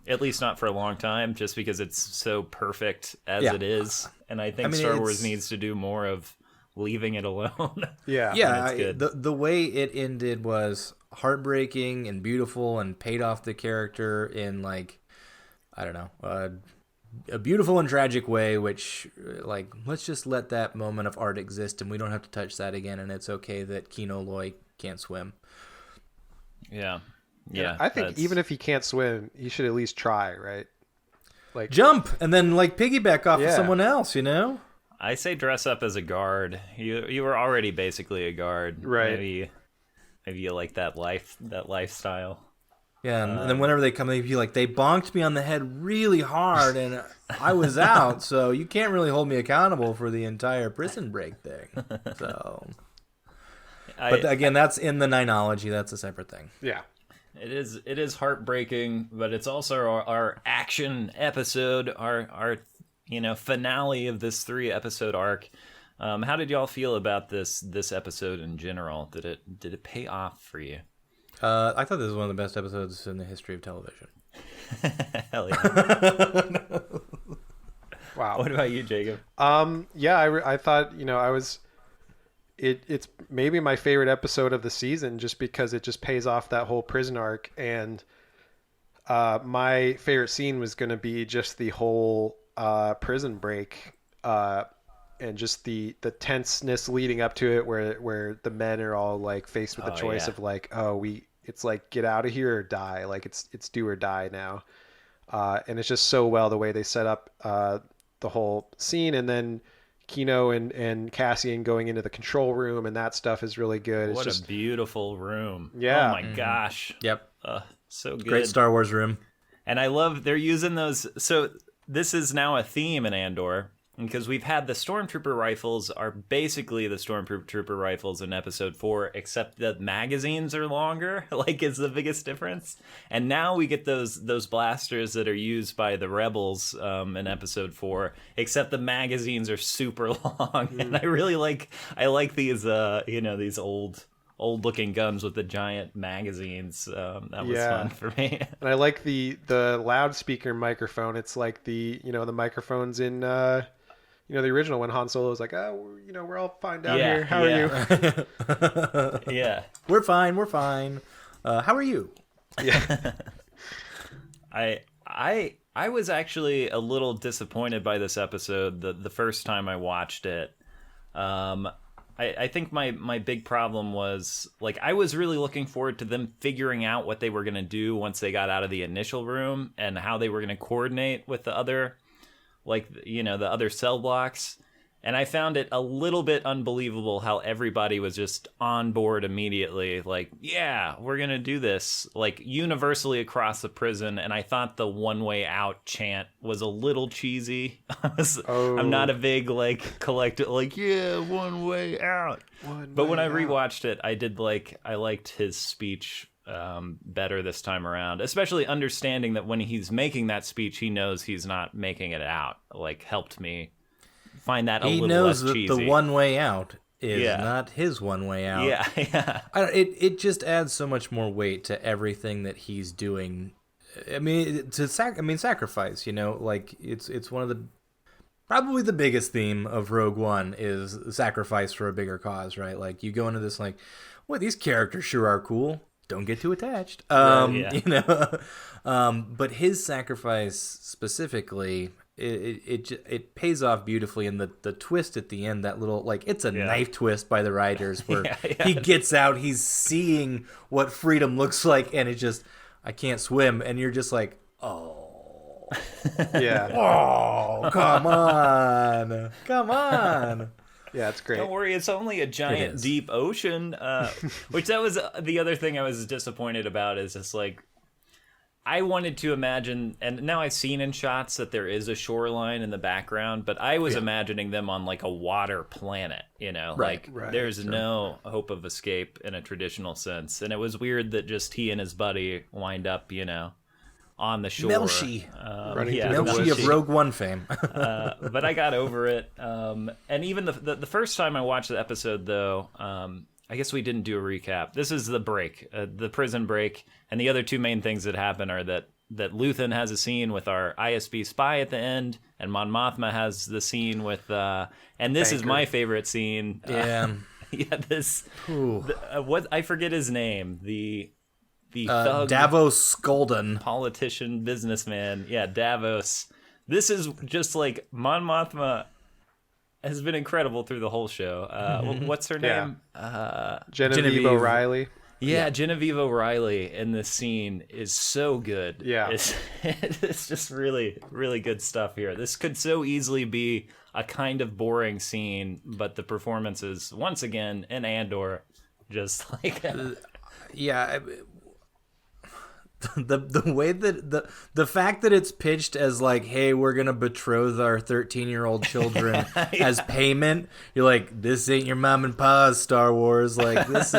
At least not for a long time, just because it's so perfect as it is. And I think Star Wars needs to do more of leaving it alone. Yeah, the way it ended was heartbreaking and beautiful and paid off the character in, like, I don't know, a beautiful and tragic way, which, like, let's just let that moment of art exist and we don't have to touch that again, and it's okay that Kino Loy can't swim. Yeah. I think even if he can't swim, he should at least try, right? Like jump and then, like, piggyback off of someone else, you know? I say dress up as a guard. You were already basically a guard, right? Maybe you like that lifestyle. Yeah, and then whenever they come, they'd be like, they bonked me on the head really hard, and I was out, so you can't really hold me accountable for the entire prison break thing. So, but again, that's in the ninology. That's a separate thing. Yeah. It is heartbreaking, but it's also our action episode, our finale of this 3-episode arc. How did y'all feel about this episode in general? Did it pay off for you? I thought this was one of the best episodes in the history of television. Hell yeah! Wow. What about you, Jacob? I thought I was. It's maybe my favorite episode of the season just because it just pays off that whole prison arc, and my favorite scene was going to be just the whole prison break and just the tenseness leading up to it, where the men are all like faced with the choice of like, it's like get out of here or die, like it's do or die now, and it's just so well the way they set up the whole scene, and then Kino and Cassian going into the control room, and that stuff is really good. What a beautiful room. Yeah. Oh my gosh. Yep. So good. Great Star Wars room. And I love they're using those. So this is now a theme in Andor, because we've had the Stormtrooper rifles are basically the Stormtrooper rifles in Episode 4, except the magazines are longer, like is the biggest difference. And now we get those blasters that are used by the rebels in Episode 4, except the magazines are super long. And I like these these old looking guns with the giant magazines. That was fun for me. And I like the loudspeaker microphone. It's like the microphones in the original when Han Solo was like, we're all fine down here. How are you? Yeah. We're fine. How are you? Yeah. I was actually a little disappointed by this episode the first time I watched it. I think my big problem was, like, I was really looking forward to them figuring out what they were going to do once they got out of the initial room and how they were going to coordinate with the other, the other cell blocks. And I found it a little bit unbelievable how everybody was just on board immediately. Like, yeah, we're going to do this, like, universally across the prison. And I thought the one way out chant was a little cheesy. I'm not a big, collective, yeah, one way out. But when I rewatched it, I liked his speech better this time around, especially understanding that when he's making that speech, he knows he's not making it out. Helped me find that a little less cheesy. He knows that the one way out is not his one way out. Yeah. It just adds so much more weight to everything that he's doing. I mean, sacrifice. It's one of the probably the biggest theme of Rogue One is sacrifice for a bigger cause, right? Like, you go into this like, well, these characters sure are cool. don't get too attached. Yeah. You know, but his sacrifice specifically, it pays off beautifully, and the twist at the end, that little, like, it's a knife twist by the writers where he gets out, he's seeing what freedom looks like, and it's just, I can't swim, and you're just like, oh, Yeah. oh, come on, come on. Yeah, it's great. Don't worry, it's only a giant deep ocean. Which that was the other thing I was disappointed about, is just like, I wanted to imagine, and now I've seen in shots that there is a shoreline in the background, but I was imagining them on like a water planet, you know, Right, there's no hope of escape in a traditional sense. And it was weird that just he and his buddy wind up, you know, on the shore. Melshi. Running through the Melshi of Rogue One fame. But I got over it. And even the first time I watched the episode, though, I guess we didn't do a recap. This is the break, the prison break, and the other two main things that happen are that Luthen has a scene with our ISB spy at the end, and Mon Mothma has the scene with, and this is my favorite scene. Yeah. What, I forget his name, the thug, Davos Skolden, politician, businessman. Yeah, Davos. This is just like, Mon Mothma has been incredible through the whole show. What's her name? Genevieve O'Reilly. Yeah, Genevieve O'Reilly in this scene is so good. Yeah. It's just really, really good stuff here. This could so easily be a kind of boring scene, but the performances, once again, in Andor, just like... Yeah, the way that the fact that it's pitched as like, hey, we're gonna betroth our 13-year-old children as payment, you're like, this ain't your mom and pa's Star Wars. Like, this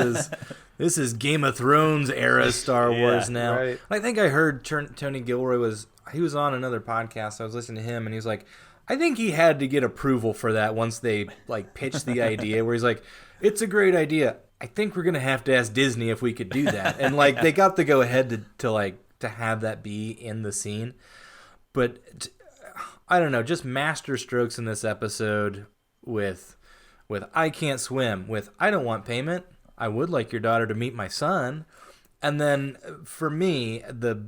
is Game of Thrones era Star Wars now. Right. I think I heard Tony Gilroy was on another podcast. I was listening to him, and he was like, I think he had to get approval for that once they like pitched the idea, where he's like, it's a great idea. I think we're gonna have to ask Disney if we could do that, and like they got the go ahead to have that be in the scene. But I don't know, just master strokes in this episode with I can't swim, with I don't want payment, I would like your daughter to meet my son, and then for me the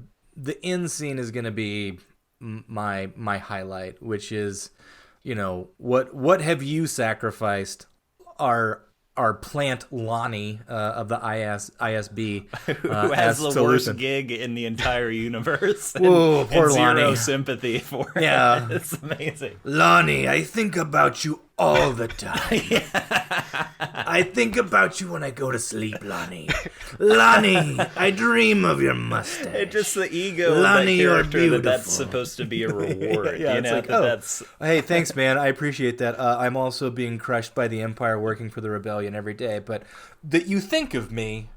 end scene is gonna be my highlight, which is, you know, what have you sacrificed? Our plant Lonnie of the ISB, who has the worst gig in the entire universe. Whoa, poor and zero Lonnie. sympathy for it. Yeah. It's amazing. Lonnie, I think about you all the time. I think about you when I go to sleep, Lonnie. Lonnie, I dream of your mustache. It's just the ego Lonnie, of you're that character beautiful. that's supposed to be a reward. Yeah, you it's know, like, that's... Hey, thanks, man. I appreciate that. I'm also being crushed by the Empire, working for the Rebellion every day. But that you think of me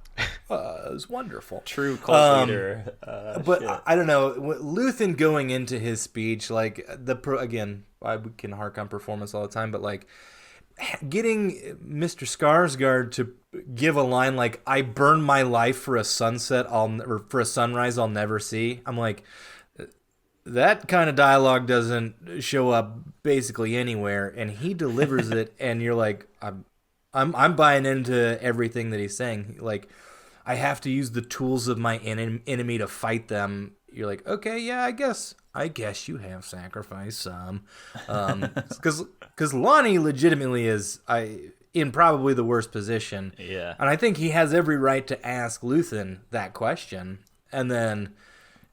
is wonderful. True cult leader. But shit. I don't know. Luthen going into his speech, like again, I can hark on performance all the time, but like getting Mr. Skarsgård to give a line like, "I burn my life for a sunset or for a sunrise I'll never see." I'm like, that kind of dialogue doesn't show up basically anywhere, and he delivers it, and you're like, I'm buying into everything that he's saying. Like, I have to use the tools of my enemy to fight them. You're like, okay, yeah, I guess you have sacrificed some, because Lonnie legitimately is in probably the worst position. Yeah, and I think he has every right to ask Luthen that question, and then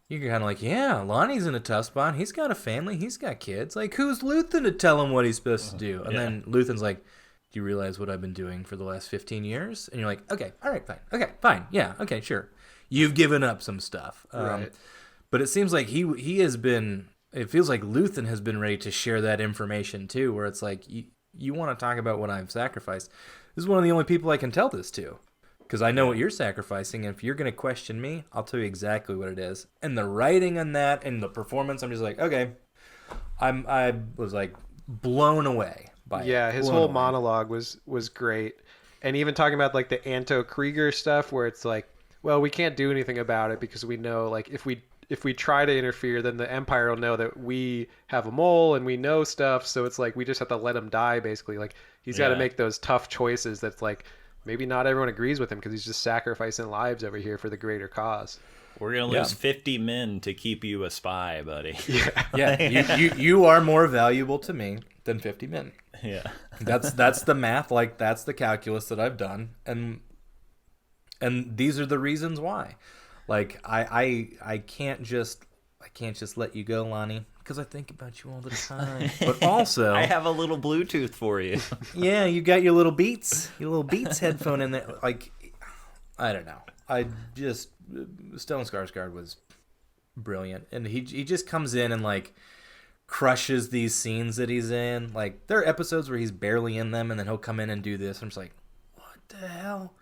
you're kind of like, yeah, Lonnie's in a tough spot. He's got a family. He's got kids. Like, who's Luthen to tell him what he's supposed to do? And then Luthen's like, do you realize what I've been doing for the last 15 years? And you're like, okay, all right, fine. Okay, fine. Yeah, okay, sure. You've given up some stuff. Right. But it seems like he has been, it feels like Luthen has been ready to share that information too, where it's like, you want to talk about what I've sacrificed. This is one of the only people I can tell this to, because I know what you're sacrificing, and if you're going to question me, I'll tell you exactly what it is. And the writing on that and the performance, I'm just like, okay. I was like blown away by it. Yeah, his whole monologue was great. And even talking about like the Anto Krieger stuff, where it's like, well, we can't do anything about it because we know, like, if we try to interfere, then the Empire will know that we have a mole and we know stuff. So it's like we just have to let him die, basically. Like, he's got to make those tough choices. That's like, maybe not everyone agrees with him because he's just sacrificing lives over here for the greater cause. We're gonna lose 50 men to keep you a spy, buddy. Yeah, you are more valuable to me than 50 men. Yeah, that's the math. Like, that's the calculus that I've done, and these are the reasons why. Like, I can't just let you go, Lonnie, because I think about you all the time. But also, I have a little Bluetooth for you. Yeah, you got your little Beats headphone in there. Like, I don't know. Stellan Skarsgård was brilliant, and he just comes in and like crushes these scenes that he's in. Like, there are episodes where he's barely in them, and then he'll come in and do this. I'm just like, what the hell?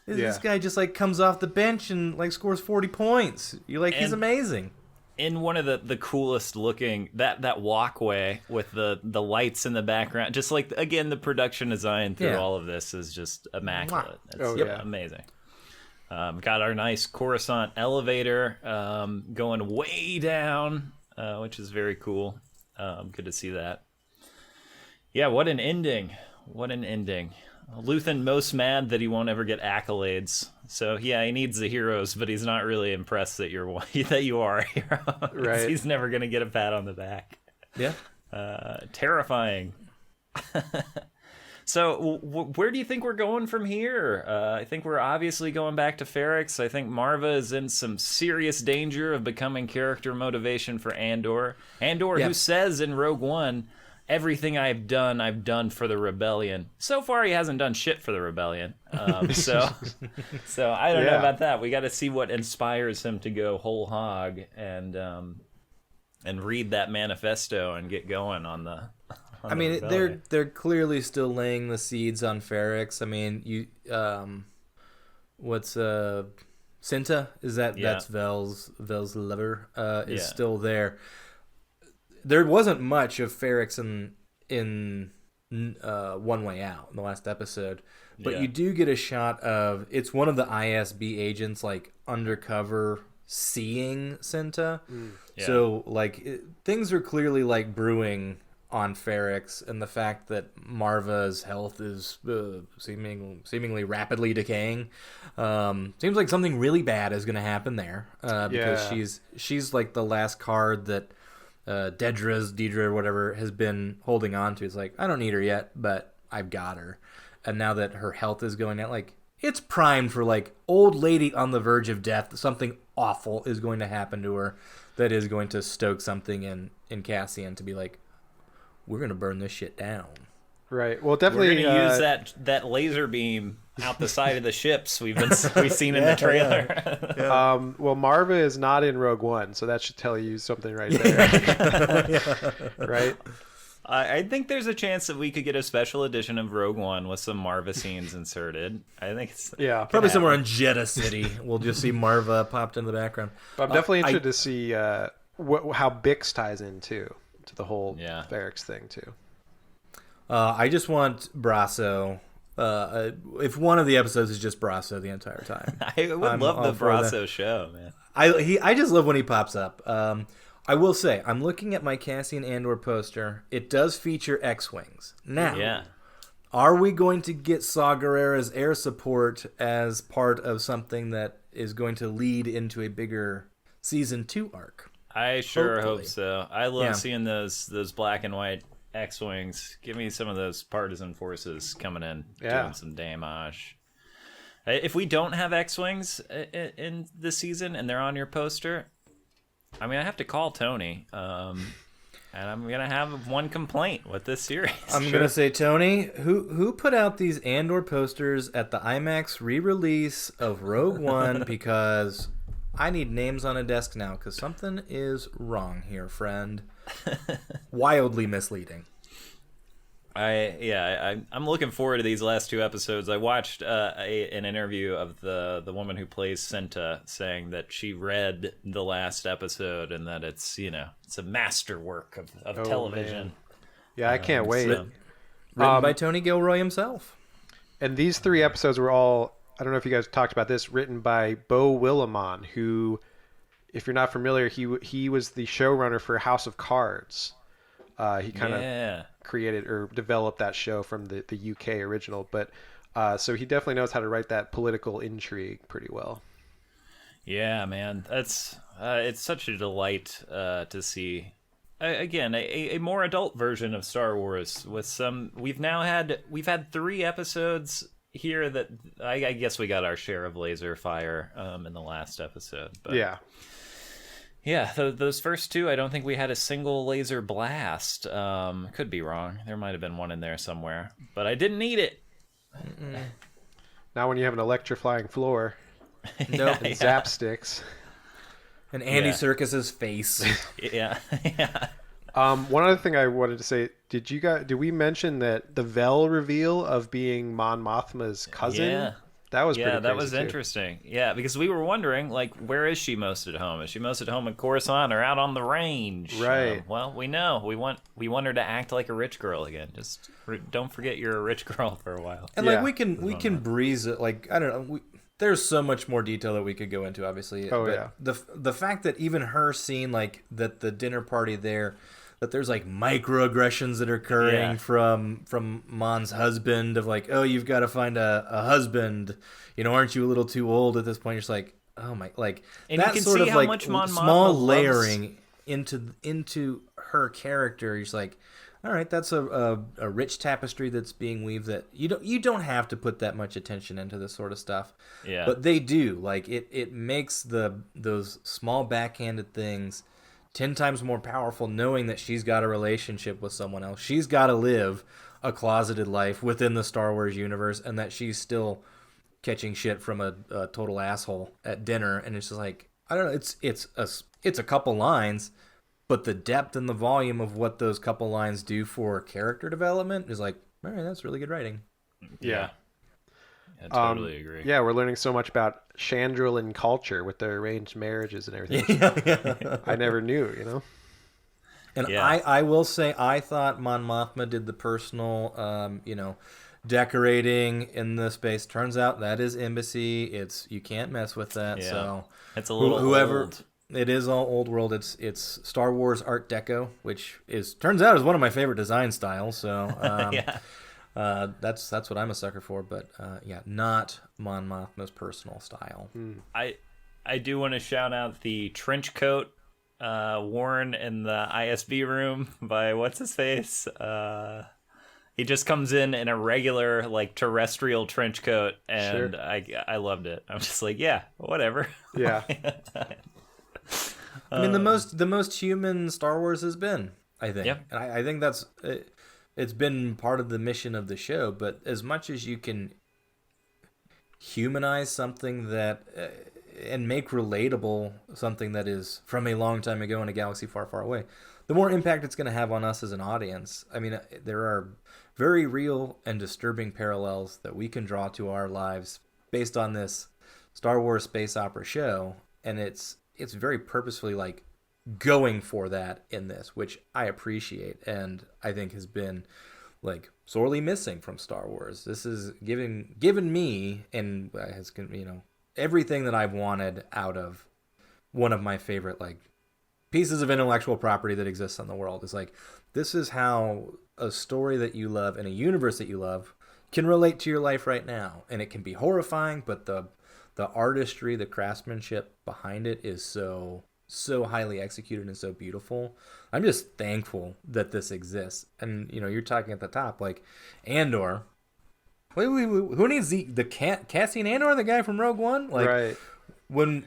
This guy just like comes off the bench and like scores 40 points. You're like, he's amazing. In one of the coolest looking that walkway with the lights in the background, just like, again, the production design through all of this is just immaculate. It's amazing. Got our nice Coruscant elevator going way down, which is very cool. Good to see that. Yeah, what an ending. Luthen most mad that he won't ever get accolades. So yeah, he needs the heroes, but he's not really impressed that you are a hero. Right. He's never gonna get a pat on the back. Yeah. Terrifying. So where do you think we're going from here? I think we're obviously going back to Ferrix. I think Marva is in some serious danger of becoming character motivation for Andor. Who says in Rogue One, everything I've done for the rebellion. So far, he hasn't done shit for the rebellion. So I don't know about that. We got to see what inspires him to go whole hog and read that manifesto and get going on the. I mean, they're clearly still laying the seeds on Ferrix. I mean, what's Cinta? That's Vel's lover is still there. There wasn't much of Ferrix in One Way Out in the last episode, but you do get a shot of it's one of the ISB agents like undercover seeing Cinta. So like things are clearly like brewing on Ferrix, and the fact that Marva's health is seemingly rapidly decaying seems like something really bad is going to happen there because she's like the last card that Deidre or whatever has been holding on to. It's like, I don't need her yet, but I've got her. And now that her health is going out, like, it's primed for like old lady on the verge of death. Something awful is going to happen to her that is going to stoke something in Cassian to be like, we're going to burn this shit down. Right. Well, definitely we're going to use that laser beam out the side of the ships we've seen in the trailer. Well, Marva is not in Rogue One, so that should tell you something right there. Right. I think there's a chance that we could get a special edition of Rogue One with some Marva scenes inserted. I think it's probably somewhere in Jeddah City. We'll just see Marva popped in the background. But I'm definitely interested to see how Bix ties in too to the whole Ferrix thing too. I just want Brasso. If one of the episodes is just Brasso the entire time, I would love the Brasso show, man. I just love when he pops up. I will say, I'm looking at my Cassian Andor poster. It does feature X-Wings. Now, are we going to get Saw Gerrera's air support as part of something that is going to lead into a bigger Season 2 arc? I sure hope so. I love seeing those black and white X-Wings. Give me some of those partisan forces coming in, doing some damage. If we don't have X-Wings in this season and they're on your poster, I mean, I have to call Tony, and I'm gonna have one complaint with this series. I'm gonna say, Tony, who put out these Andor posters at the IMAX re-release of Rogue One? Because I need names on a desk now, because something is wrong here, friend. Wildly misleading. I'm looking forward to these last two episodes. I watched an interview of the woman who plays Cinta saying that she read the last episode and that it's a masterwork of television. Man. Yeah, I can't wait. Written by Tony Gilroy himself. And these 3 episodes were all, I don't know if you guys talked about this, written by Beau Willimon, who, if you're not familiar, he was the showrunner for House of Cards. He kind of created or developed that show from the UK original. But So he definitely knows how to write that political intrigue pretty well. Yeah, man, that's it's such a delight to see. Again, a more adult version of Star Wars with some. We've had 3 episodes here that I guess we got our share of laser fire in the last episode. But yeah, those first 2, I don't think we had a single laser blast. Could be wrong. There might have been one in there somewhere, but I didn't need it. Now when you have an electrifying floor, Nope. and zap sticks. And Andy Serkis's face. Yeah. One other thing I wanted to say: did we mention that the Vel reveal of being Mon Mothma's cousin? Yeah. That was pretty that crazy, was too. interesting. Yeah, because we were wondering, like, where is she most at home? Is she most at home in Coruscant or out on the range? Right. Well, we know we want her to act like a rich girl again. Just don't forget you're a rich girl for a while. And like we can breeze it. Like I don't know. There's so much more detail that we could go into, obviously. Oh, but yeah. The fact that even her seeing like that the dinner party there, that there's like microaggressions that are occurring from Mon's husband of like, oh, you've got to find a husband. You know, aren't you a little too old at this point? You're just like, oh my, like and that you can sort see of how like much Mon small Mothma layering into her character. You're just like, all right, that's a rich tapestry that's being weaved that you don't have to put that much attention into this sort of stuff. Yeah. But they do. Like it makes those small backhanded things 10 times more powerful, knowing that she's got a relationship with someone else. She's got to live a closeted life within the Star Wars universe, and that she's still catching shit from a total asshole at dinner. And it's just like, I don't know. It's a couple lines. But the depth and the volume of what those couple lines do for character development is like, all right, that's really good writing. Yeah. I totally agree. Yeah, we're learning so much about Chandrilan culture with their arranged marriages and everything. I never knew, you know? And I will say, I thought Mon Mothma did the personal, decorating in the space. Turns out that is embassy. You can't mess with that. Yeah. So it's a little old. It is all old world. It's Star Wars Art Deco, which turns out is one of my favorite design styles. So that's what I'm a sucker for. But not Mon Mothma's personal style. I do want to shout out the trench coat worn in the ISB room by what's his face. He just comes in a regular like terrestrial trench coat, and sure. I loved it. I'm just like, yeah, whatever. Yeah. I mean, the most human Star Wars has been, I think. Yep. And I think that's it's been part of the mission of the show. But as much as you can humanize something that and make relatable something that is from a long time ago in a galaxy far, far away, the more impact it's going to have on us as an audience. I mean, there are very real and disturbing parallels that we can draw to our lives based on this Star Wars space opera show, and it's very purposefully like going for that in this, which I appreciate and I think has been like sorely missing from Star Wars. This is given me and has everything that I've wanted out of one of my favorite like pieces of intellectual property that exists in the world. Is like, this is how a story that you love and a universe that you love can relate to your life right now, and it can be horrifying, but the artistry, the craftsmanship behind it is so highly executed and so beautiful. I'm just thankful that this exists. And you're talking at the top like Andor. Wait, who needs the Cassian Andor, the guy from Rogue One? Like, right. When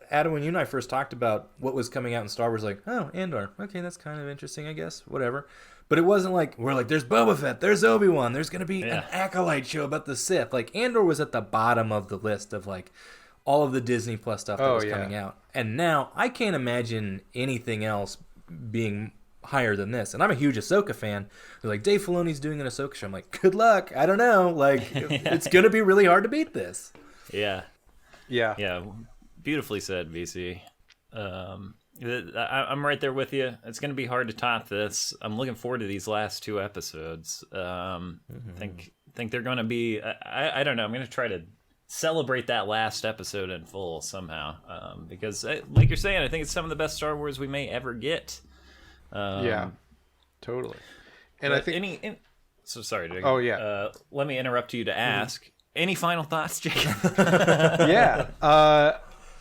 Adam, when you and I first talked about what was coming out in Star Wars, like, oh, Andor, okay, that's kind of interesting, I guess, whatever. But it wasn't like, we're like, there's Boba Fett, there's Obi-Wan, there's going to be an Acolyte show about the Sith. Like, Andor was at the bottom of the list of, like, all of the Disney Plus stuff that was coming out. And now, I can't imagine anything else being higher than this. And I'm a huge Ahsoka fan. They're like, Dave Filoni's doing an Ahsoka show. I'm like, good luck. I don't know. Like, it's going to be really hard to beat this. Yeah. Yeah. Yeah. Beautifully said, VC. I'm right there with you. It's going to be hard to top this. I'm looking forward to these last 2 episodes. Think they're going to be. I don't know. I'm going to try to celebrate that last episode in full somehow, because, like you're saying, I think it's some of the best Star Wars we may ever get. Yeah, totally. And I think So sorry, Jacob. Oh, yeah. Let me interrupt you to ask. Any final thoughts, Jacob? Yeah.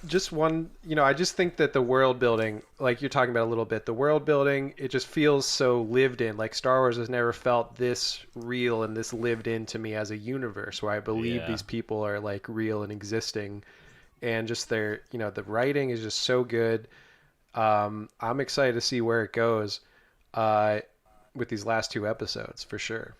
Just one, I just think that the world building, like you're talking about a little bit, the world building, it just feels so lived in. Like Star Wars has never felt this real and this lived in to me as a universe where I believe these people are like real and existing. And just their, the writing is just so good. I'm excited to see where it goes with these last 2 episodes for sure.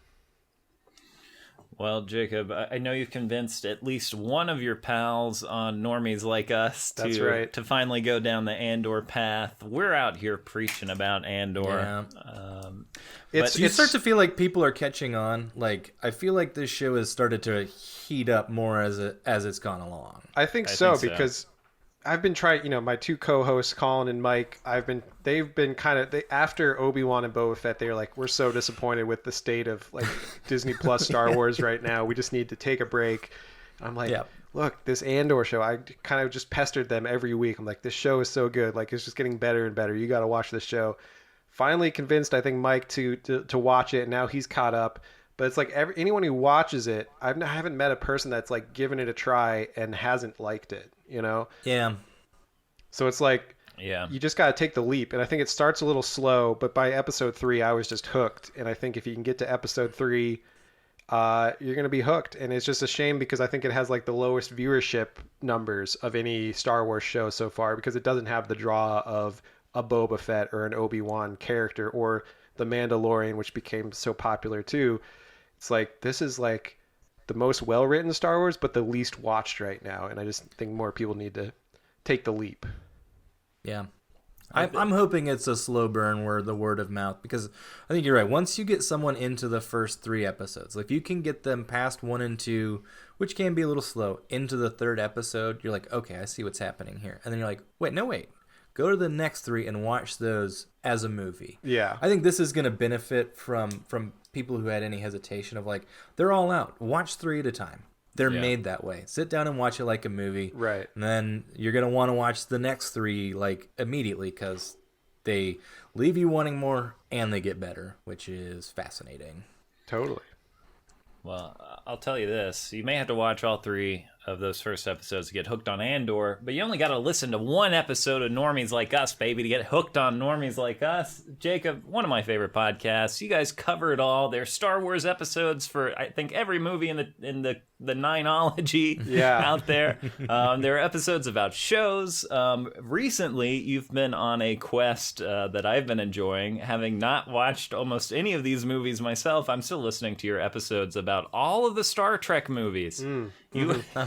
Well, Jacob, I know you've convinced at least one of your pals on Normies Like Us to finally go down the Andor path. We're out here preaching about Andor. Yeah. You start to feel like people are catching on. Like, I feel like this show has started to heat up more as it's gone along. I think so because I've been trying, my 2 co-hosts, Colin and Mike, they've been after Obi-Wan and Boba Fett, they're like, we're so disappointed with the state of like Disney Plus Star Wars right now. We just need to take a break. I'm like, look, this Andor show, I kind of just pestered them every week. I'm like, this show is so good. Like, it's just getting better and better. You got to watch this show. Finally convinced, I think, Mike to watch it. And now he's caught up. But it's like anyone who watches it, I haven't met a person that's like given it a try and hasn't liked it, Yeah. So it's like, you just got to take the leap. And I think it starts a little slow, but by episode 3, I was just hooked. And I think if you can get to episode 3, you're going to be hooked. And it's just a shame because I think it has like the lowest viewership numbers of any Star Wars show so far because it doesn't have the draw of a Boba Fett or an Obi-Wan character or the Mandalorian, which became so popular too. It's like, this is like the most well-written Star Wars, but the least watched right now. And I just think more people need to take the leap. Yeah. I'm hoping it's a slow burn where the word of mouth, because I think you're right. Once you get someone into the first 3 episodes, like if you can get them past 1 and 2, which can be a little slow, into the 3rd episode, you're like, okay, I see what's happening here. And then you're like, wait. Go to the next 3 and watch those as a movie. Yeah. I think this is going to benefit from people who had any hesitation of like, they're all out. Watch 3 at a time. They're made that way. Sit down and watch it like a movie. Right. And then you're going to want to watch the next 3 like immediately because they leave you wanting more and they get better, which is fascinating. Totally. Well, I'll tell you this. You may have to watch all 3 of those first episodes to get hooked on Andor, but you only got to listen to 1 episode of Normies Like Us, baby, to get hooked on Normies Like Us. Jacob, one of my favorite podcasts. You guys cover it all. There's Star Wars episodes for, I think, every movie in the nineology out there. There are episodes about shows. Recently, you've been on a quest that I've been enjoying. Having not watched almost any of these movies myself, I'm still listening to your episodes about all of the Star Trek movies.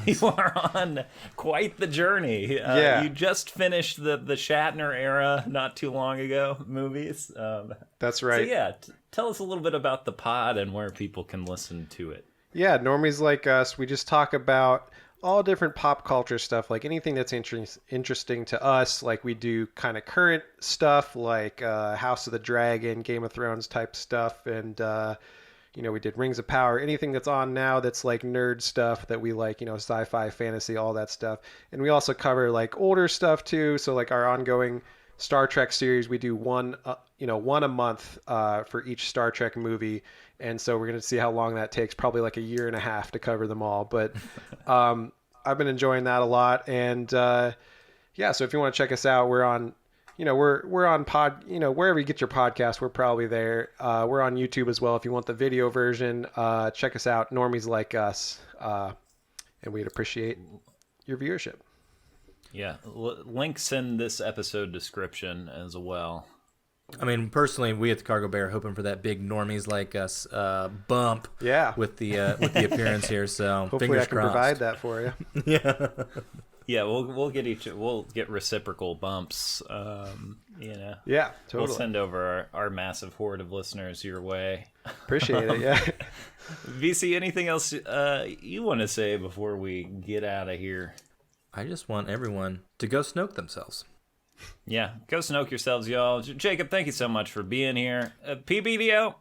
You are on quite the journey. You just finished the Shatner era not too long ago movies. That's right. So tell us a little bit about the pod and where people can listen to it. Yeah, Normies Like Us. We just talk about all different pop culture stuff, like anything that's interesting to us. Like we do kind of current stuff like House of the Dragon, Game of Thrones type stuff. And, we did Rings of Power, anything that's on now that's like nerd stuff that we like, sci-fi, fantasy, all that stuff. And we also cover like older stuff too. So like our ongoing Star Trek series, we do one a month for each Star Trek movie. And so we're going to see how long that takes, probably like a year and a half to cover them all. But I've been enjoying that a lot. And so if you want to check us out, we're on, we're on wherever you get your podcast, we're probably there. We're on YouTube as well. If you want the video version, check us out, Normies Like Us. And we'd appreciate your viewership. Yeah. Links in this episode description as well. I mean, personally, we at the Cargo Bear are hoping for that big Normies Like Us bump with the appearance here. So hopefully I can provide that for you. Yeah, we'll get reciprocal bumps. Yeah, totally. We'll send over our massive horde of listeners your way. Appreciate it. Yeah. VC, anything else you want to say before we get out of here? I just want everyone to go snoke themselves. Yeah, go snoke yourselves, y'all. Jacob, thank you so much for being here. PBDO?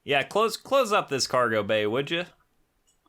Yeah, close up this cargo bay, would you?